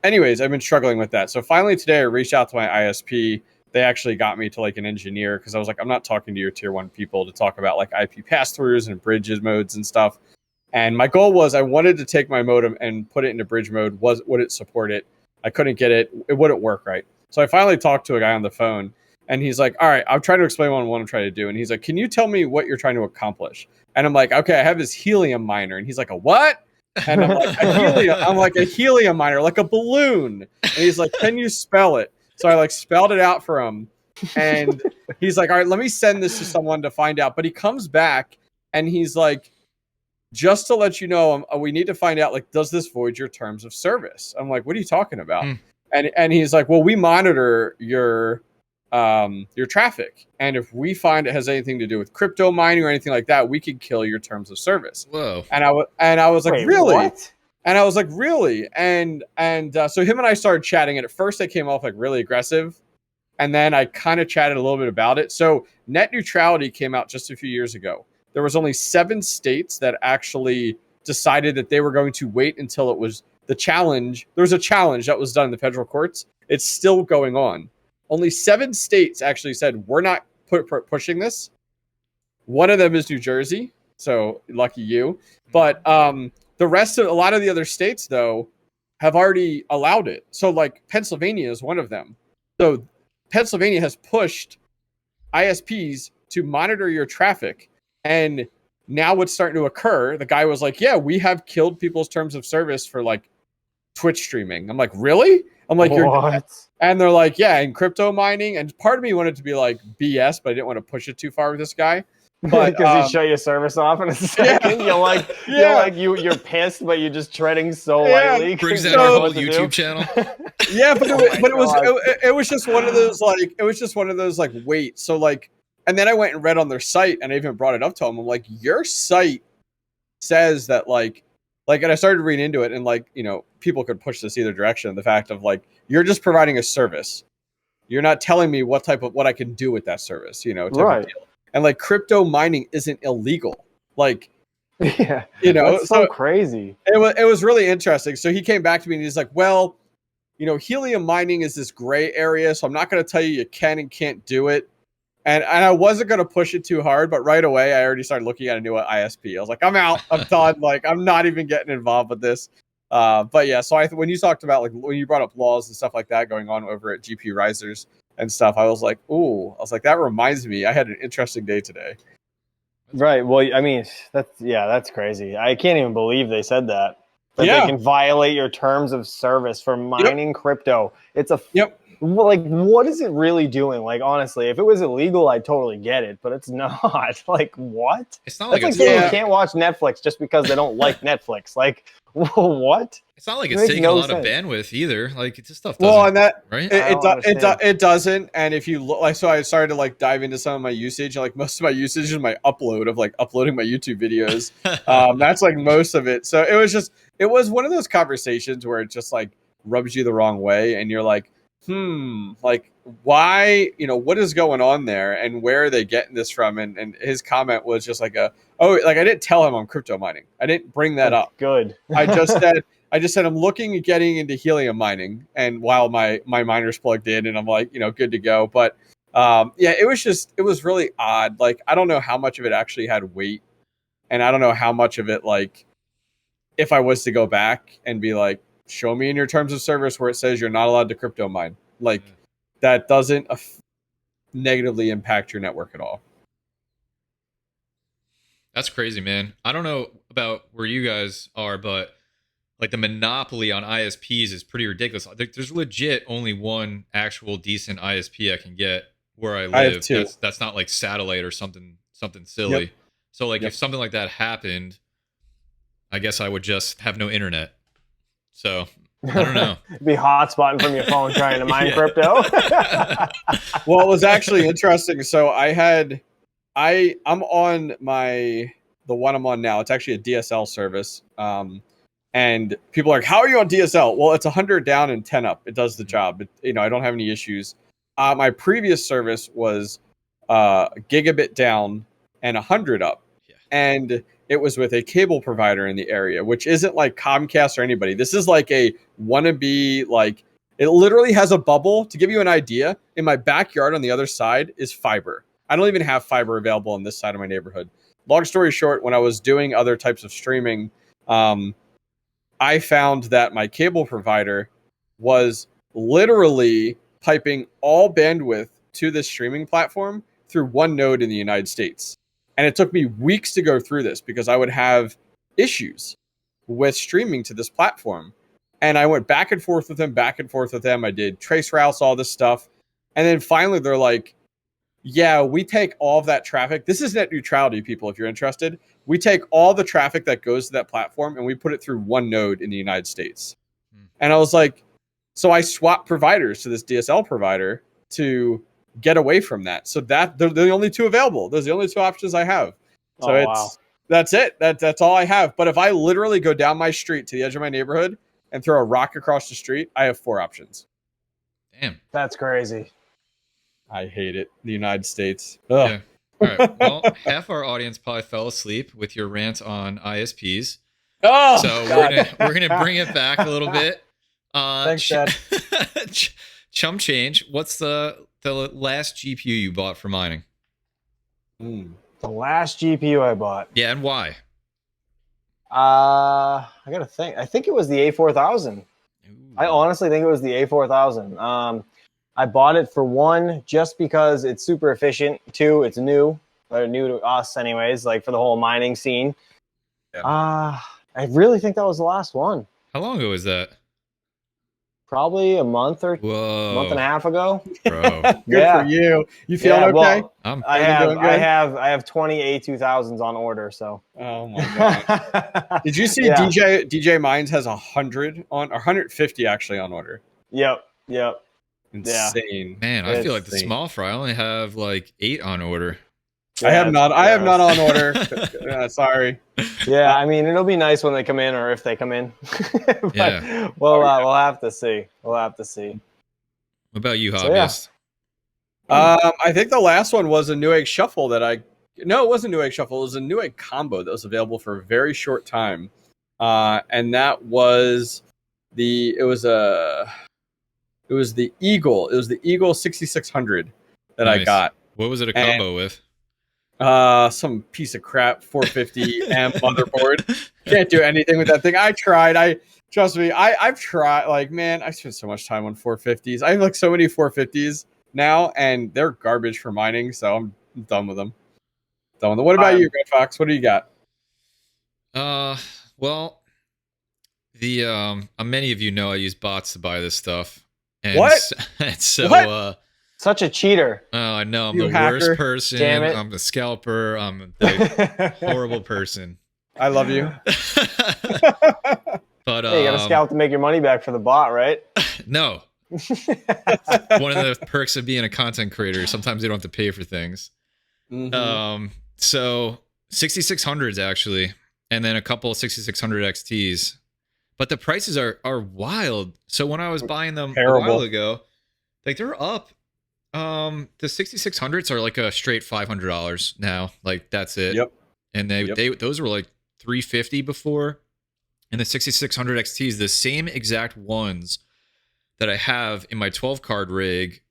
anyways, I've been struggling with that. So finally today I reached out to my ISP. They actually got me to like an engineer because I was like, I'm not talking to your tier 1 people to talk about like IP pass-throughs and bridges modes and stuff. And my goal was I wanted to take my modem and put it into bridge mode. Would it support it? I couldn't get it. It wouldn't work right. So I finally talked to a guy on the phone, and he's like, all right, I'm trying to explain what I'm trying to do. And he's like, can you tell me what you're trying to accomplish? And I'm like, okay, I have this helium miner. And he's like, a what? And I'm like, a helium miner, like a balloon. And he's like, can you spell it? So I like spelled it out for him. And he's like, all right, let me send this to someone to find out. But he comes back and he's like, just to let you know, we need to find out, like, does this void your terms of service? I'm like, what are you talking about? And he's like, well, we monitor your traffic, and if we find it has anything to do with crypto mining or anything like that, we could kill your terms of service. Whoa. And I was like, wait, really? What? And I was like, really? And so him and I started chatting, and at first I came off like really aggressive, and then I kind of chatted a little bit about it. So net neutrality came out just a few years ago. There was only 7 states that actually decided that they were going to wait until it was the challenge. There was a challenge that was done in the federal courts. It's still going on. Only 7 states actually said, we're not pushing this. One of them is New Jersey. So lucky you. But the rest of a lot of the other states, though, have already allowed it. So like Pennsylvania is one of them. So Pennsylvania has pushed ISPs to monitor your traffic. And now what's starting to occur, the guy was like, yeah, we have killed people's terms of service for like Twitch streaming. I'm like, really? I'm like, and they're like, yeah, and crypto mining. And part of me wanted to be like BS, but I didn't want to push it too far with this guy. But because he shut your service off in a second. Yeah. You're pissed, but you're just treading so lightly. Brings down your whole YouTube channel. Yeah, but it was just one of those like wait. So like, and then I went and read on their site, and I even brought it up to him. I'm like, your site says that like, and I started reading into it, and like, you know, people could push this either direction. The fact of like, you're just providing a service. You're not telling me what I can do with that service, you know, type of deal. And like crypto mining isn't illegal. Like, yeah, you know, that's so crazy. It was really interesting. So he came back to me and he's like, well, you know, helium mining is this gray area. So I'm not going to tell you can and can't do it. And I wasn't going to push it too hard, but right away, I already started looking at a new ISP. I was like, I'm out. I'm done. Like, I'm not even getting involved with this. But yeah, so when you talked about, like, when you brought up laws and stuff like that going on over at GP Risers and stuff, I was like, that reminds me, I had an interesting day today. Right. Well, I mean, that's crazy. I can't even believe they said that. They can violate your terms of service for mining crypto. It's a like, what is it really doing? Like, honestly, if it was illegal, I'd totally get it, but it's not. Like, what? It's not like you can't watch Netflix just because they don't like Netflix. Like, what? It's not like it's taking a lot of bandwidth either. Like, it's just stuff. Well, and that right? It doesn't. And if you look, like, so I started to like dive into some of my usage. Like, most of my usage is my upload of like uploading my YouTube videos. That's like most of it. So it was one of those conversations where it just like rubs you the wrong way, and you're like, like, why, you know, what is going on there, and where are they getting this from? And his comment was just like I didn't tell him I'm crypto mining. I didn't bring that up. Good. I just said I'm looking at getting into helium mining, and while my miner's plugged in, and I'm like, you know, good to go. But it was really odd. Like, I don't know how much of it actually had weight, and I don't know how much of it, like, if I was to go back and be like, show me in your terms of service where it says you're not allowed to crypto mine. Like, that doesn't negatively impact your network at all. That's crazy, man. I don't know about where you guys are, but like the monopoly on ISPs is pretty ridiculous. There's legit only one actual decent ISP I can get where I live. I have two. That's not like satellite or something silly. Yep. So like if something like that happened, I guess I would just have no internet. So I don't know. Be hotspotting from your phone trying to mine crypto. Well, it was actually interesting. So I'm on the one I'm on now. It's actually a DSL service. And people are like, how are you on DSL? Well, it's 100 down and 10 up. It does the job. I don't have any issues. My previous service was gigabit down and 100 up. Yeah. And it was with a cable provider in the area, which isn't like Comcast or anybody. This is like a wannabe, like, it literally has a bubble. To give you an idea, in my backyard on the other side is fiber. I don't even have fiber available on this side of my neighborhood. Long story short, when I was doing other types of streaming, I found that my cable provider was literally piping all bandwidth to this streaming platform through one node in the United States. And it took me weeks to go through this because I would have issues with streaming to this platform. And I went back and forth with them. I did trace routes, all this stuff. And then finally they're like, yeah, we take all of that traffic. This is net neutrality, people, if you're interested. We take all the traffic that goes to that platform and we put it through one node in the United States. And I was like, so I swapped providers to this DSL provider to get away from that. So that they're the only two available. Those are the only two options I have. So that's it. That's all I have. But if I literally go down my street to the edge of my neighborhood and throw a rock across the street, I have 4 options. Damn. That's crazy. I hate it. The United States. Ugh. Yeah. All right. Well, half our audience probably fell asleep with your rant on ISPs. Oh, so we're gonna bring it back a little bit. Thanks, Dad. Chump Change. What's the last GPU you bought for mining? The last GPU I bought. Yeah, and why? I gotta think. I think it was the A4000. I honestly think it was the A4000. I bought it for 1, just because it's super efficient. 2, it's new to us anyways, like for the whole mining scene. Yeah. I really think that was the last one. How long ago was that? Probably a month and a half ago. Bro. Good for you. You feeling okay? Well, I have 20 A2000s on order, so. Oh my god. Did you see DJ Mines has 100 on, or 150 actually on order? Yep. Insane. Man, I feel like the small fry. I only have like 8 on order. I have not on order. Sorry. Yeah, I mean, it'll be nice when they come in, or if they come in. But Yeah. we'll have to see. What about you, Hobbyist? I think the last one was a Newegg Shuffle no, it wasn't Newegg Shuffle. It was a Newegg combo that was available for a very short time. And that was the Eagle. It was the Eagle 6600 that Nice. I got. What was it a combo with? Some piece of crap 450 amp motherboard. Can't do anything with that thing. I tried. Trust me. I've tried. Like, man, I spent so much time on 450s. I have like so many 450s now, and they're garbage for mining. So I'm done with them. What about you, Red Fox? What do you got? Well, many of you know I use bots to buy this stuff. And What? So, What? Such a cheater. Oh, I know. I'm You the hacker. worst person. Damn it. I'm the scalper. I'm the horrible person. I love you. But Hey, you got to scalp to make your money back for the bot, right? No. One of the perks of being a content creator, sometimes you don't have to pay for things. Mm-hmm. So 6600s actually, and then a couple of 6600 XTs. But the prices are wild. So when I was buying them a while ago, like they're up. The 6600s are like a straight $500 now. Like that's it. Yep. And those were like $350 before. And the 6600 XTs, the same exact ones that I have in my 12 card rig,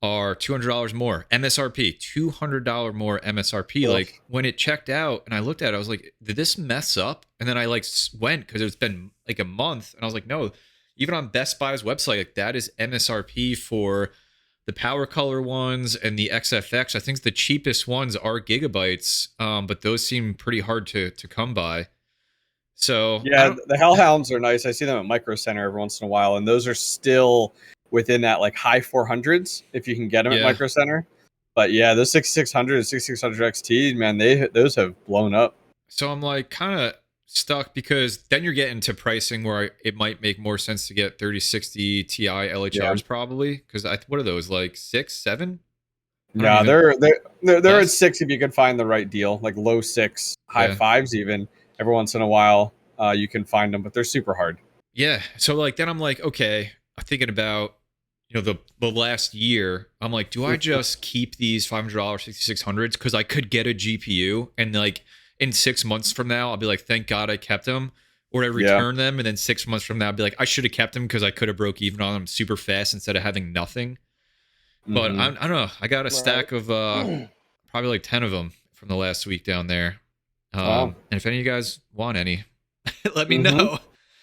are $200 more MSRP. $200 more MSRP. Oof. Like when it checked out and I looked at it, I was like, did this mess up? And then I like went, because it's been like a month, and I was like, no, even on Best Buy's website, like that is MSRP for the power color ones and the XFX. I think the cheapest ones are gigabytes, but those seem pretty hard to come by. So yeah, the Hellhounds are nice. I see them at Micro Center every once in a while, and those are still within that like high 400s if you can get them at Micro Center. But yeah, those 6600 and 6600 XT, man, those have blown up. So I'm like kind of stuck because then you're getting to pricing where it might make more sense to get 3060 Ti LHRs probably, because what are those, like 6, 7? No, they're at less? 6 if you can find the right deal, like low 6, high Yeah. 5s even. Every once in a while, you can find them, but they're super hard. Yeah. So like then I'm like, okay, I'm thinking about, you know, the last year. I'm like, do I just keep these $500 6600s because I could get a GPU and like in 6 months from now I'll be like, thank God I kept them, or I return them, and then 6 months from now I'll be like, I should have kept them because I could have broke even on them super fast instead of having nothing. But I don't know. I got a stack of probably like 10 of them from the last week down there. And if any of you guys want any, let me know.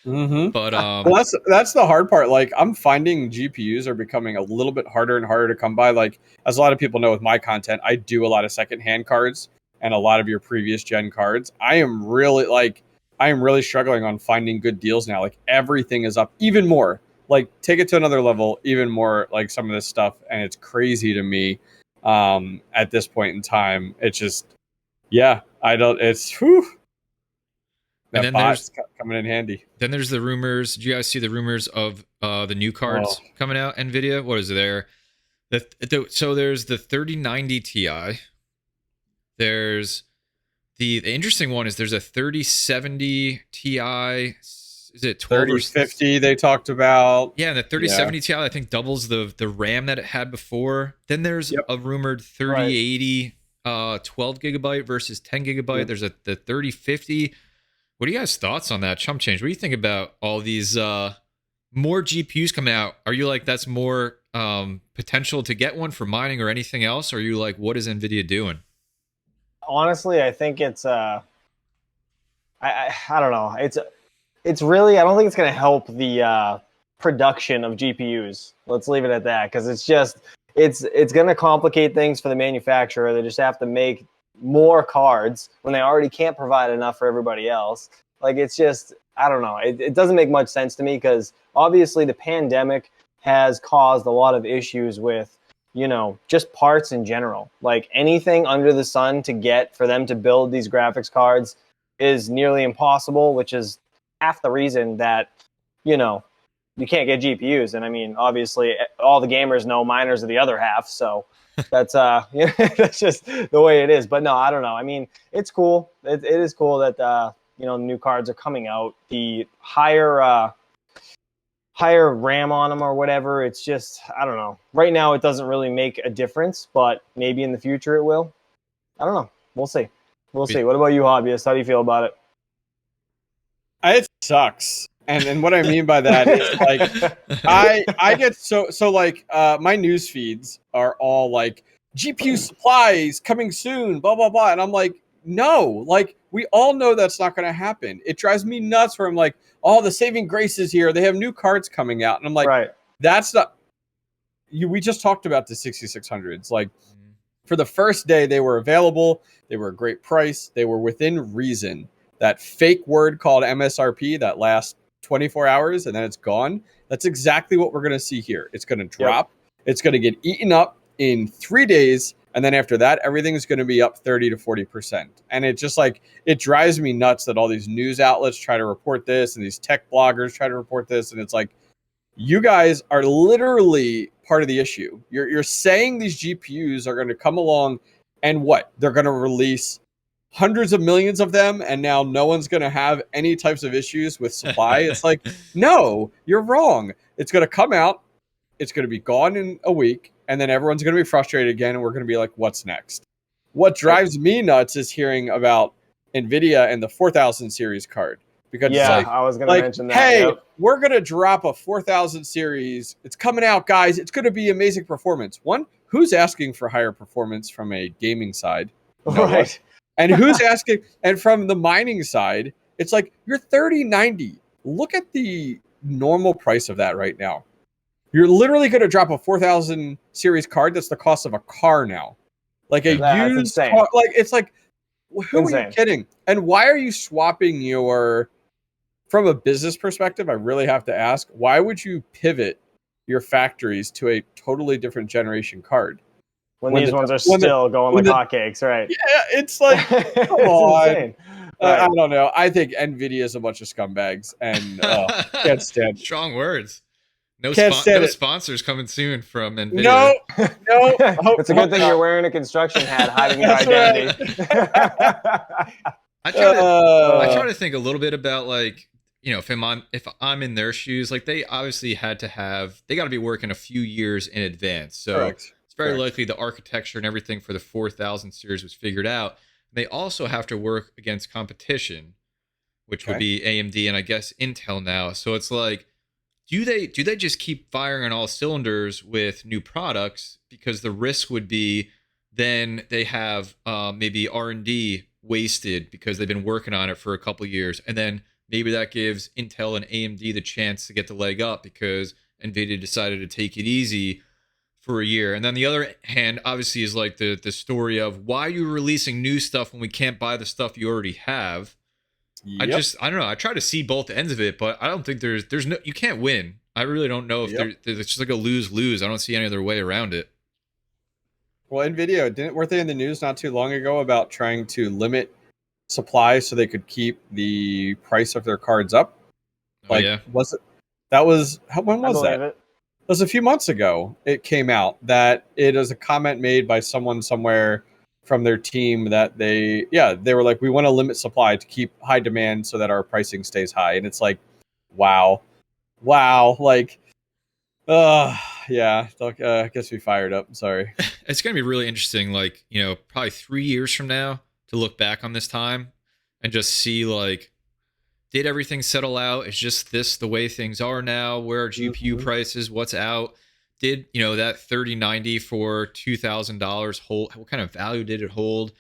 But well, that's the hard part. Like, I'm finding GPUs are becoming a little bit harder and harder to come by. Like, as a lot of people know with my content, I do a lot of secondhand cards and a lot of your previous gen cards. I am really struggling on finding good deals now. Like, everything is up even more. Like, take it to another level, even more, like some of this stuff, and it's crazy to me. At this point in time, it's just, it's whew. That bot's coming in handy. Then there's the rumors. Did you guys see the rumors of the new cards coming out? NVIDIA, what is there? So there's the 3090 Ti. There's the interesting one is there's a 3070 Ti. Is it 12 3050 they talked about? Yeah, and the 3070 Ti I think doubles the RAM that it had before. Then there's a rumored 3080 12 gigabyte versus 10 gigabyte. There's the 3050. What are you guys' thoughts on that? ChumpChange, what do you think about all these more GPUs coming out? Are you like, that's more potential to get one for mining or anything else? Or are you like, what is NVIDIA doing? Honestly, I think it's I don't know. It's really, I don't think it's going to help the production of GPUs. Let's leave it at that, because it's going to complicate things for the manufacturer. They just have to make more cards when they already can't provide enough for everybody else. Like, it's just, I don't know. It doesn't make much sense to me, because obviously the pandemic has caused a lot of issues with, you know, just parts in general. Like, anything under the sun to get for them to build these graphics cards is nearly impossible, which is half the reason that, you know, you can't get GPUs. And I mean, obviously all the gamers know miners are the other half. So that's that's just the way it is. But no, I don't know. I mean, it's cool. It is cool that you know, new cards are coming out. The higher RAM on them or whatever. It's just, I don't know. Right now it doesn't really make a difference, but maybe in the future it will. I don't know. We'll see. We'll see. What about you, Hobbyist? How do you feel about it? It sucks. And what I mean by that is, like, I get so like my news feeds are all like GPU supplies coming soon, blah blah blah, and I'm like, no, like, we all know that's not going to happen. It drives me nuts where I'm like, oh, the saving grace is here. They have new cards coming out, and I'm like, that's not. We just talked about the 6600s. Like, for the first day, they were available. They were a great price. They were within reason. That fake word called MSRP that lasts 24 hours and then it's gone. That's exactly what we're going to see here. It's going to drop. It's going to get eaten up in 3 days. And then after that, everything's going to be up 30 to 40%. And it just, like, it drives me nuts that all these news outlets try to report this and these tech bloggers try to report this. And it's like, you guys are literally part of the issue. You're saying these GPUs are going to come along and what? They're going to release hundreds of millions of them, and now no one's going to have any types of issues with supply. It's like, no, you're wrong. It's going to come out, it's going to be gone in a week, and then everyone's going to be frustrated again, and we're going to be like, what's next? What drives me nuts is hearing about NVIDIA and the 4000 series card. Because it's like, I was going to mention that. Hey, we're going to drop a 4000 series. It's coming out, guys. It's going to be amazing performance. One, who's asking for higher performance from a gaming side? No one. And who's asking? And from the mining side, it's like, you're 3090. Look at the normal price of that right now. You're literally going to drop a 4000 series card that's the cost of a car now. Like a used car. Like, it's like, who are you kidding? And why are you swapping your, from a business perspective, I really have to ask, why would you pivot your factories to a totally different generation card? When these ones are still going like hotcakes, right? Yeah, it's like, come on. I don't know. I think Nvidia is a bunch of scumbags, and can't stand it. Strong words. No, Can't stand no it. sponsors coming soon from Nvidia. No. It's a good thing you're wearing a construction hat, hiding your identity. I try to think a little bit about, like, you know, if I'm in their shoes, like, they obviously they got to be working a few years in advance. So Correct. it's very likely the architecture and everything for the 4000 series was figured out. They also have to work against competition, which would be AMD and I guess Intel now. So it's like, do they just keep firing on all cylinders with new products? Because the risk would be then they have maybe R&D wasted because they've been working on it for a couple of years, and then maybe that gives Intel and AMD the chance to get the leg up because NVIDIA decided to take it easy for a year. And then the other hand, obviously, is like the story of why are you releasing new stuff when we can't buy the stuff you already have? Yep. I don't know. I try to see both ends of it, but I don't think there's no, you can't win. I really don't know if there's just like a lose-lose. I don't see any other way around it. Well, NVIDIA, weren't they in the news not too long ago about trying to limit supply so they could keep the price of their cards up? Like, when was that? It was a few months ago. It came out that it is a comment made by someone somewhere from their team that they were like, we want to limit supply to keep high demand so that our pricing stays high. And it's like, wow, like, gets me fired up. I'm sorry. It's going to be really interesting, like, you know, probably 3 years from now to look back on this time and just see, like, did everything settle out? Is just this the way things are now? Where are GPU prices? What's out? Did, you know, that 3090 for $2,000 hold? What kind of value did it hold?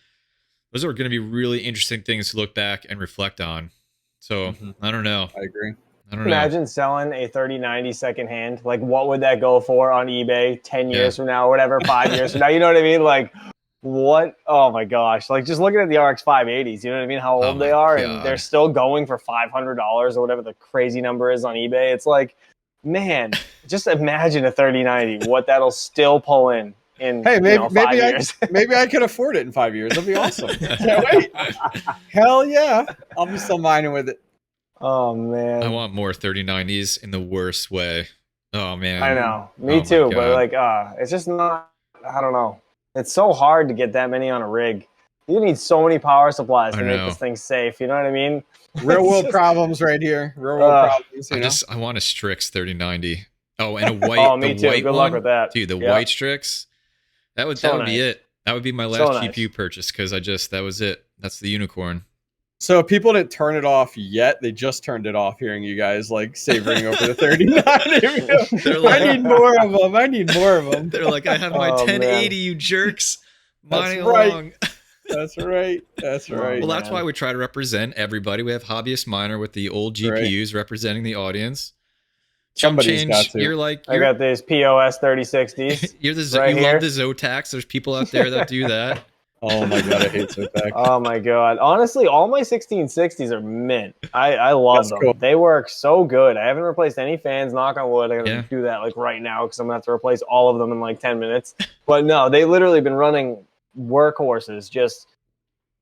Those are going to be really interesting things to look back and reflect on. So I don't know. I agree. Imagine selling a 3090 secondhand. Like, what would that go for on eBay 10 years from now or whatever, 5 years from now? You know what I mean? Like, what? Oh my gosh. Like, just looking at the RX 580s, you know what I mean? How old they are, and they're still going for $500 or whatever the crazy number is on eBay. It's like, man, just imagine a 3090, what that'll still pull in. Hey, maybe 5 years. Maybe I could afford it in 5 years. That'll be awesome. Can't wait. Hell yeah. I'll be still mining with it. Oh, man. I want more 3090s in the worst way. Oh, man. I know. Me too. But, like, it's just not, I don't know. It's so hard to get that many on a rig. You need so many power supplies to make this thing safe. You know what I mean? Real world problems right here. Real world problems. I want a Strix 3090. Oh, and a white. Oh, me too. Good luck with that. Dude, the white Strix. That would be it. That would be my last GPU purchase because that was it. That's the unicorn. So people didn't turn it off yet. They just turned it off hearing you guys like savoring over the 3090. Like, I need more of them. They're like, I have my 1080, you jerks. Mining along. That's right. Well, that's why we try to represent everybody. We have Hobbyist Miner with the old GPUs representing the audience. Somebody's got to. I got these POS 3060s. You love the Zotacs. There's people out there that do that. Oh my god, I hate Zotac. Oh my god. Honestly, all my 1660s are mint. I love them. Cool. They work so good. I haven't replaced any fans, knock on wood. I'm gonna do that like right now because I'm gonna have to replace all of them in like 10 minutes. But no, they literally been running workhorses just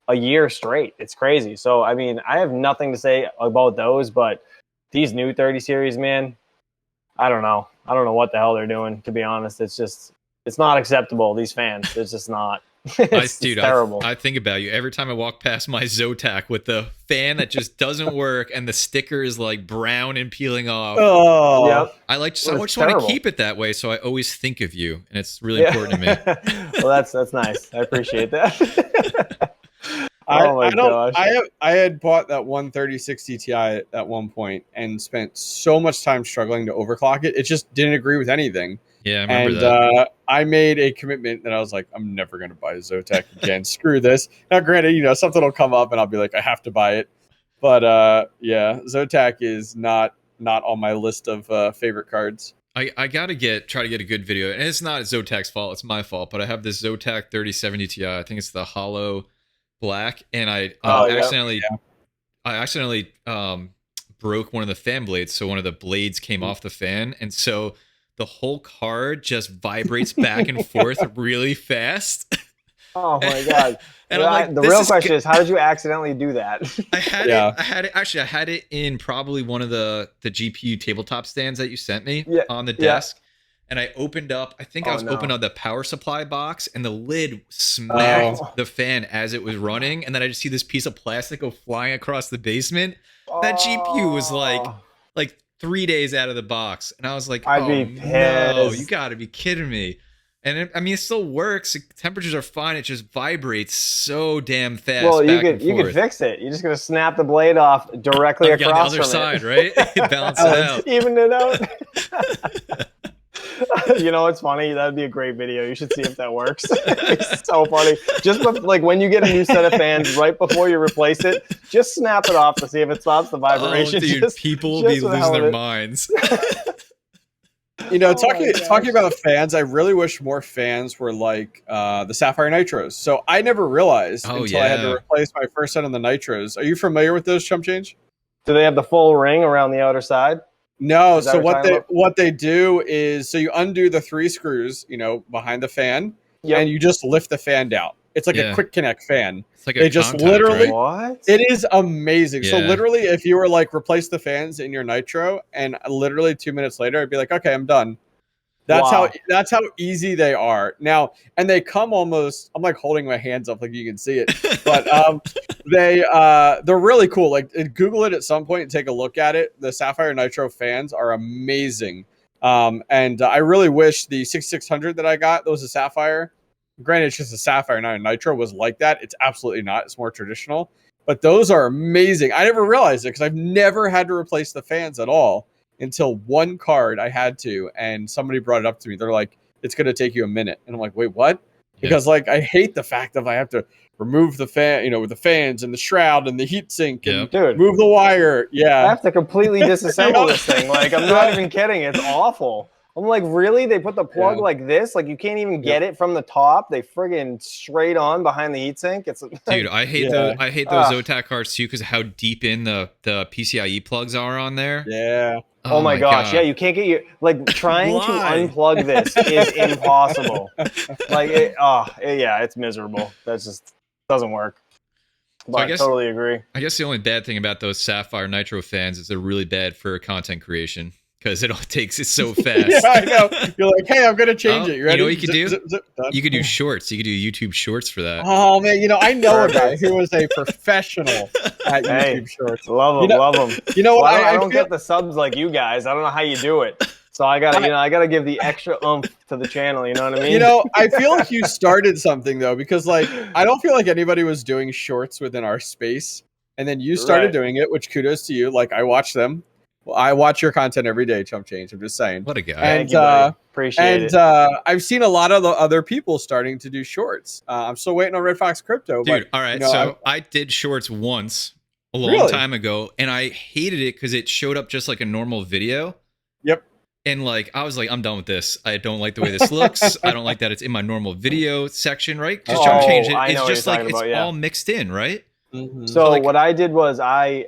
a year straight. It's crazy. So I mean, I have nothing to say about those, but these new 30 series, man, I don't know what the hell they're doing, to be honest. It's not acceptable, these fans. It's just not. It's terrible. I think about you every time I walk past my Zotac with the fan that just doesn't work and the sticker is like brown and peeling off. Oh, yep. I just want to keep it that way, so I always think of you, and it's really important to me. Well, that's nice. I appreciate that. Oh my gosh! I had bought that 3060 Ti at one point and spent so much time struggling to overclock it. It just didn't agree with anything. Yeah, I remember that. I made a commitment that I was like, I'm never going to buy a Zotac again. Screw this. Now, granted, something will come up and I'll be like, I have to buy it. But Zotac is not on my list of favorite cards. I gotta try to get a good video, and it's not Zotac's fault; it's my fault. But I have this Zotac 3070 Ti. I think it's the hollow black, and I accidentally broke one of the fan blades, so one of the blades came off the fan, and so the whole card just vibrates back and forth really fast. Oh my god! And I'm like, the this real is question is, how did you accidentally do that? I had Yeah. it. I had it in probably one of the GPU tabletop stands that you sent me Yeah, on the yeah. desk. And I opened up, I think I Oh, was no. opening up the power supply box, and the lid smacked Oh. the fan as it was running. And then I just see this piece of plastic go flying across the basement. That GPU was Oh. like 3 days out of the box. And I was like, I'd oh be no, you pissed. gotta be kidding me. And it, I mean, it still works. Temperatures are fine. It just vibrates so damn fast. Well, you back and could forth. fix it. You're just gonna snap the blade off directly On the across other from side, it. right? Balance it out. Even it out. You know, it's funny. That'd be a great video. You should see if that works. It's so funny. Just like when you get a new set of fans, right before you replace it, just snap it off to see if it stops the vibration. Oh, dude, just, people will be just for the losing hell of their it. minds. You know, Oh talking about fans, I really wish more fans were like the Sapphire Nitros. So I never realized Oh, until I had to yeah. replace my first set of the Nitros. Are you familiar with those, Chump Change? Do they have the full ring around the outer side? No. Is that So what you're talking what they do is, so you undo the 3 screws, you know, behind the fan, Yep. and you just lift the fan down. It's like Yeah. a quick connect fan. It's like They a just contact, literally- right? What? It is amazing. So Yeah. literally, if you were like replace the fans in your Nitro, and literally 2 minutes later, I'd be like, okay, I'm done. Wow. That's how easy they are now, and they come almost. I'm like holding my hands up like you can see it, but they're really cool. Like Google it at some point and take a look at it. The Sapphire Nitro fans are amazing, and I really wish the 6600 that I got, that was a Sapphire. Granted, it's just a Sapphire, not a Nitro, was like that. It's absolutely not. It's more traditional, but those are amazing. I never realized it because I've never had to replace the fans at all. Until one card I had to, and somebody brought it up to me. They're like, it's going to take you a minute. And I'm like, wait, what? Because like, I hate the fact that I have to remove the fan, you know, with the fans and the shroud and the heat sink and Dude, move the wire. I Yeah. have to completely disassemble this thing. Like, I'm not even kidding. It's awful. I'm like, really? They put the plug like this? Like, you can't even get it from the top. They friggin' straight on behind the heatsink. It's Dude, I hate Yeah. those Zotac cards too because of how deep in the PCIe plugs are on there. Yeah. Oh my gosh, God. yeah, you can't get your, like, trying to Why? unplug this is impossible. Like, yeah, it's miserable. That just doesn't work. But I guess- I totally agree. I guess the only bad thing about those Sapphire Nitro fans is they're really bad for content creation because it all takes it so fast. Yeah, I know. You're like, hey, I'm going to change it. You ready? You know what you could do? Zip, zip, done. You could do shorts. You could do YouTube shorts for that. Oh man, you know, I know a guy Perfect. who was a professional at Hey. YouTube Shorts. Love them, You know- love them. You know what? Well, I don't feel- get the subs like you guys. I don't know how you do it. So I gotta give the extra oomph to the channel. You know what I mean? You know, I feel like you started something though, because like I don't feel like anybody was doing shorts within our space, and then you started Right. doing it, which kudos to you. Like I watch them. Well, I watch your content every day, Chump Change. I'm just saying. What a guy. And Thank you, buddy. Appreciate it. I've seen a lot of the other people starting to do shorts. I'm still waiting on Red Fox Crypto. Dude, but, all right. you know, So I did shorts once a long Really? time ago, and I hated it because it showed up just like a normal video. Yep. And like I was like, I'm done with this. I don't like the way this looks. I don't like that it's in my normal video section, right? Just jump change it. I know It's what just you're like talking it's about, yeah. all mixed in, right? Mhm. So like- what I did was I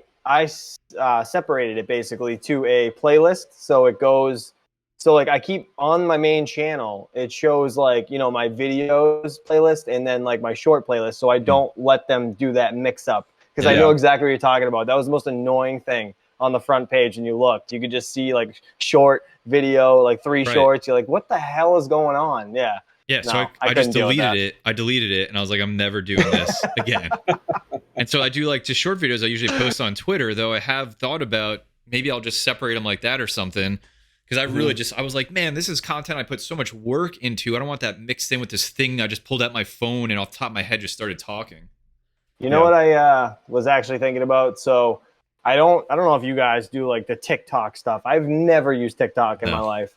separated it basically to a playlist. So it goes, so like I keep on my main channel, it shows like, you know, my videos playlist and then like my short playlist. So I don't let them do that mix up because I know exactly what you're talking about. That was the most annoying thing on the front page. And you looked, you could just see like short video, like 3 Right. shorts. You're like, what the hell is going on? Yeah. Yeah, so No, I I just couldn't deal with deleted it. I deleted it, and I was like, I'm never doing this again. And so I do like just short videos. I usually post on Twitter, though I have thought about maybe I'll just separate them like that or something. Because I really I was like, man, this is content I put so much work into. I don't want that mixed in with this thing. I just pulled out my phone and off the top of my head just started talking. You know what I was actually thinking about? So I don't know if you guys do like the TikTok stuff. I've never used TikTok in my life.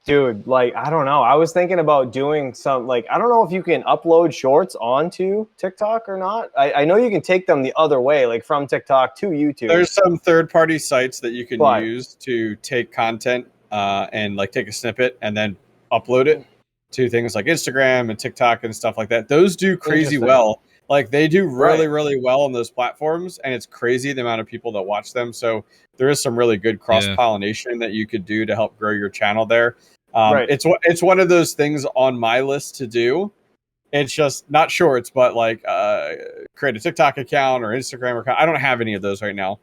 Dude, like, I don't know. I was thinking about doing some, like, I don't know if you can upload shorts onto TikTok or not. I know you can take them the other way, like from TikTok to YouTube. There's some third-party sites that you can But- use to take content and like take a snippet and then upload it to things like Instagram and TikTok and stuff like that. Those do crazy Interesting. well. Like they do really, Right. really well on those platforms, and it's crazy the amount of people that watch them. So there is some really good cross-pollination that you could do to help grow your channel there. Right. It's one of those things on my list to do. It's just not shorts, but like create a TikTok account or Instagram account. I don't have any of those right now.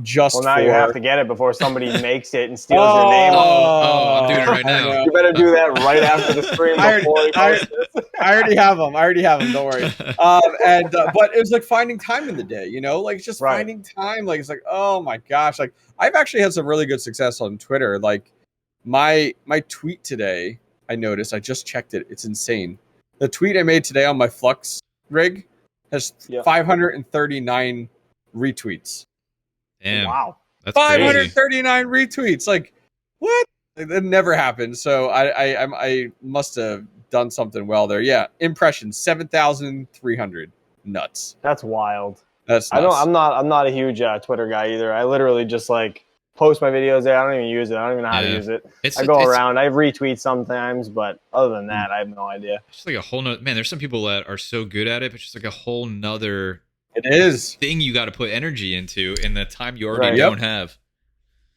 Just Well, now for... you have to get it before somebody makes it and steals your name. Oh, I'm doing it right I now. know. You better do that right after the stream before you post this. I already have them. Don't worry. But it was like finding time in the day, you know, like just Right. finding time. Like, it's like, oh my gosh. Like, I've actually had some really good success on Twitter. Like my tweet today, I noticed, I just checked it. It's insane. The tweet I made today on my Flux rig has 539 retweets. Damn. Wow. That's crazy. 539 retweets. Like, what? That never happened. So I must have done something well there. Yeah, impressions 7,300. Nuts. That's wild. That's nuts. nuts. I'm not a huge Twitter guy either. I literally just like post my videos there. I don't even use it. I don't even know how to use it. I go around. I retweet sometimes, but other than that, I have no idea. It's just like a whole nother, man. There's some people that are so good at it, but just like a whole nother thing you got to put energy into in the time you already don't have.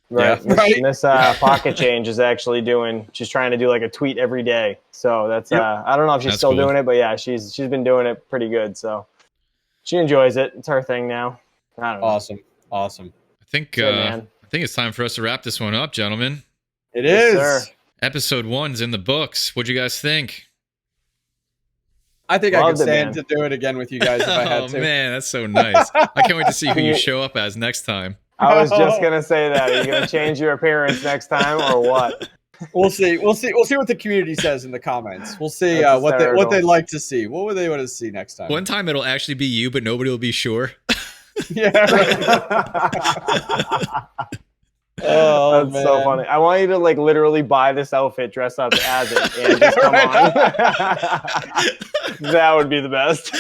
Right. Yeah. Right. This Pocket Change is actually she's trying to do like a tweet every day. So that's I don't know if she's still doing it, but yeah, she's been doing it pretty good. So she enjoys it. It's her thing now. I don't know. Awesome. I think it's time for us to wrap this one up, gentlemen. It is. Sir. Episode 1's in the books. What'd you guys think? I think I could stand to do it again with you guys if I had to. Oh man, that's so nice. I can't wait to see who you show up as next time. I was just gonna say that. Are you gonna change your appearance next time or what? We'll see what the community says in the comments. We'll see what they'd like to see. What would they want to see next time? One time it'll actually be you, but nobody will be sure. Yeah. That's man. So funny. I want you to like literally buy this outfit, dress up as it, and just come on. That would be the best.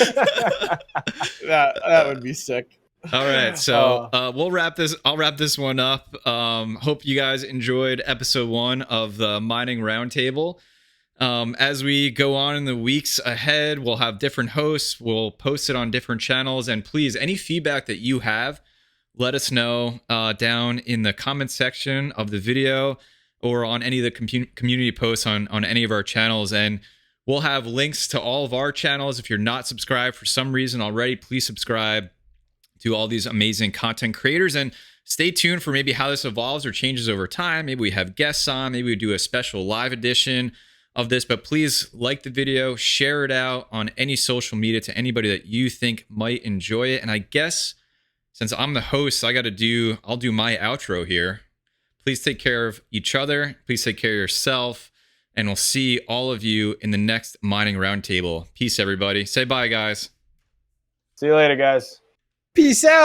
that would be sick. All right, so we'll wrap this. I'll wrap this one up. Hope you guys enjoyed episode 1 of the Mining Roundtable. As we go on in the weeks ahead, we'll have different hosts. We'll post it on different channels, and please, any feedback that you have, let us know down in the comment section of the video or on any of the community posts on any of our channels. And we'll have links to all of our channels. If you're not subscribed for some reason already, please subscribe to all these amazing content creators. And stay tuned for maybe how this evolves or changes over time. Maybe we have guests on. Maybe we do a special live edition of this. But please like the video, share it out on any social media to anybody that you think might enjoy it. And I guess, since I'm the host, I'll do my outro here. Please take care of each other. Please take care of yourself. And we'll see all of you in the next Mining Roundtable. Peace, everybody. Say bye, guys. See you later, guys. Peace out.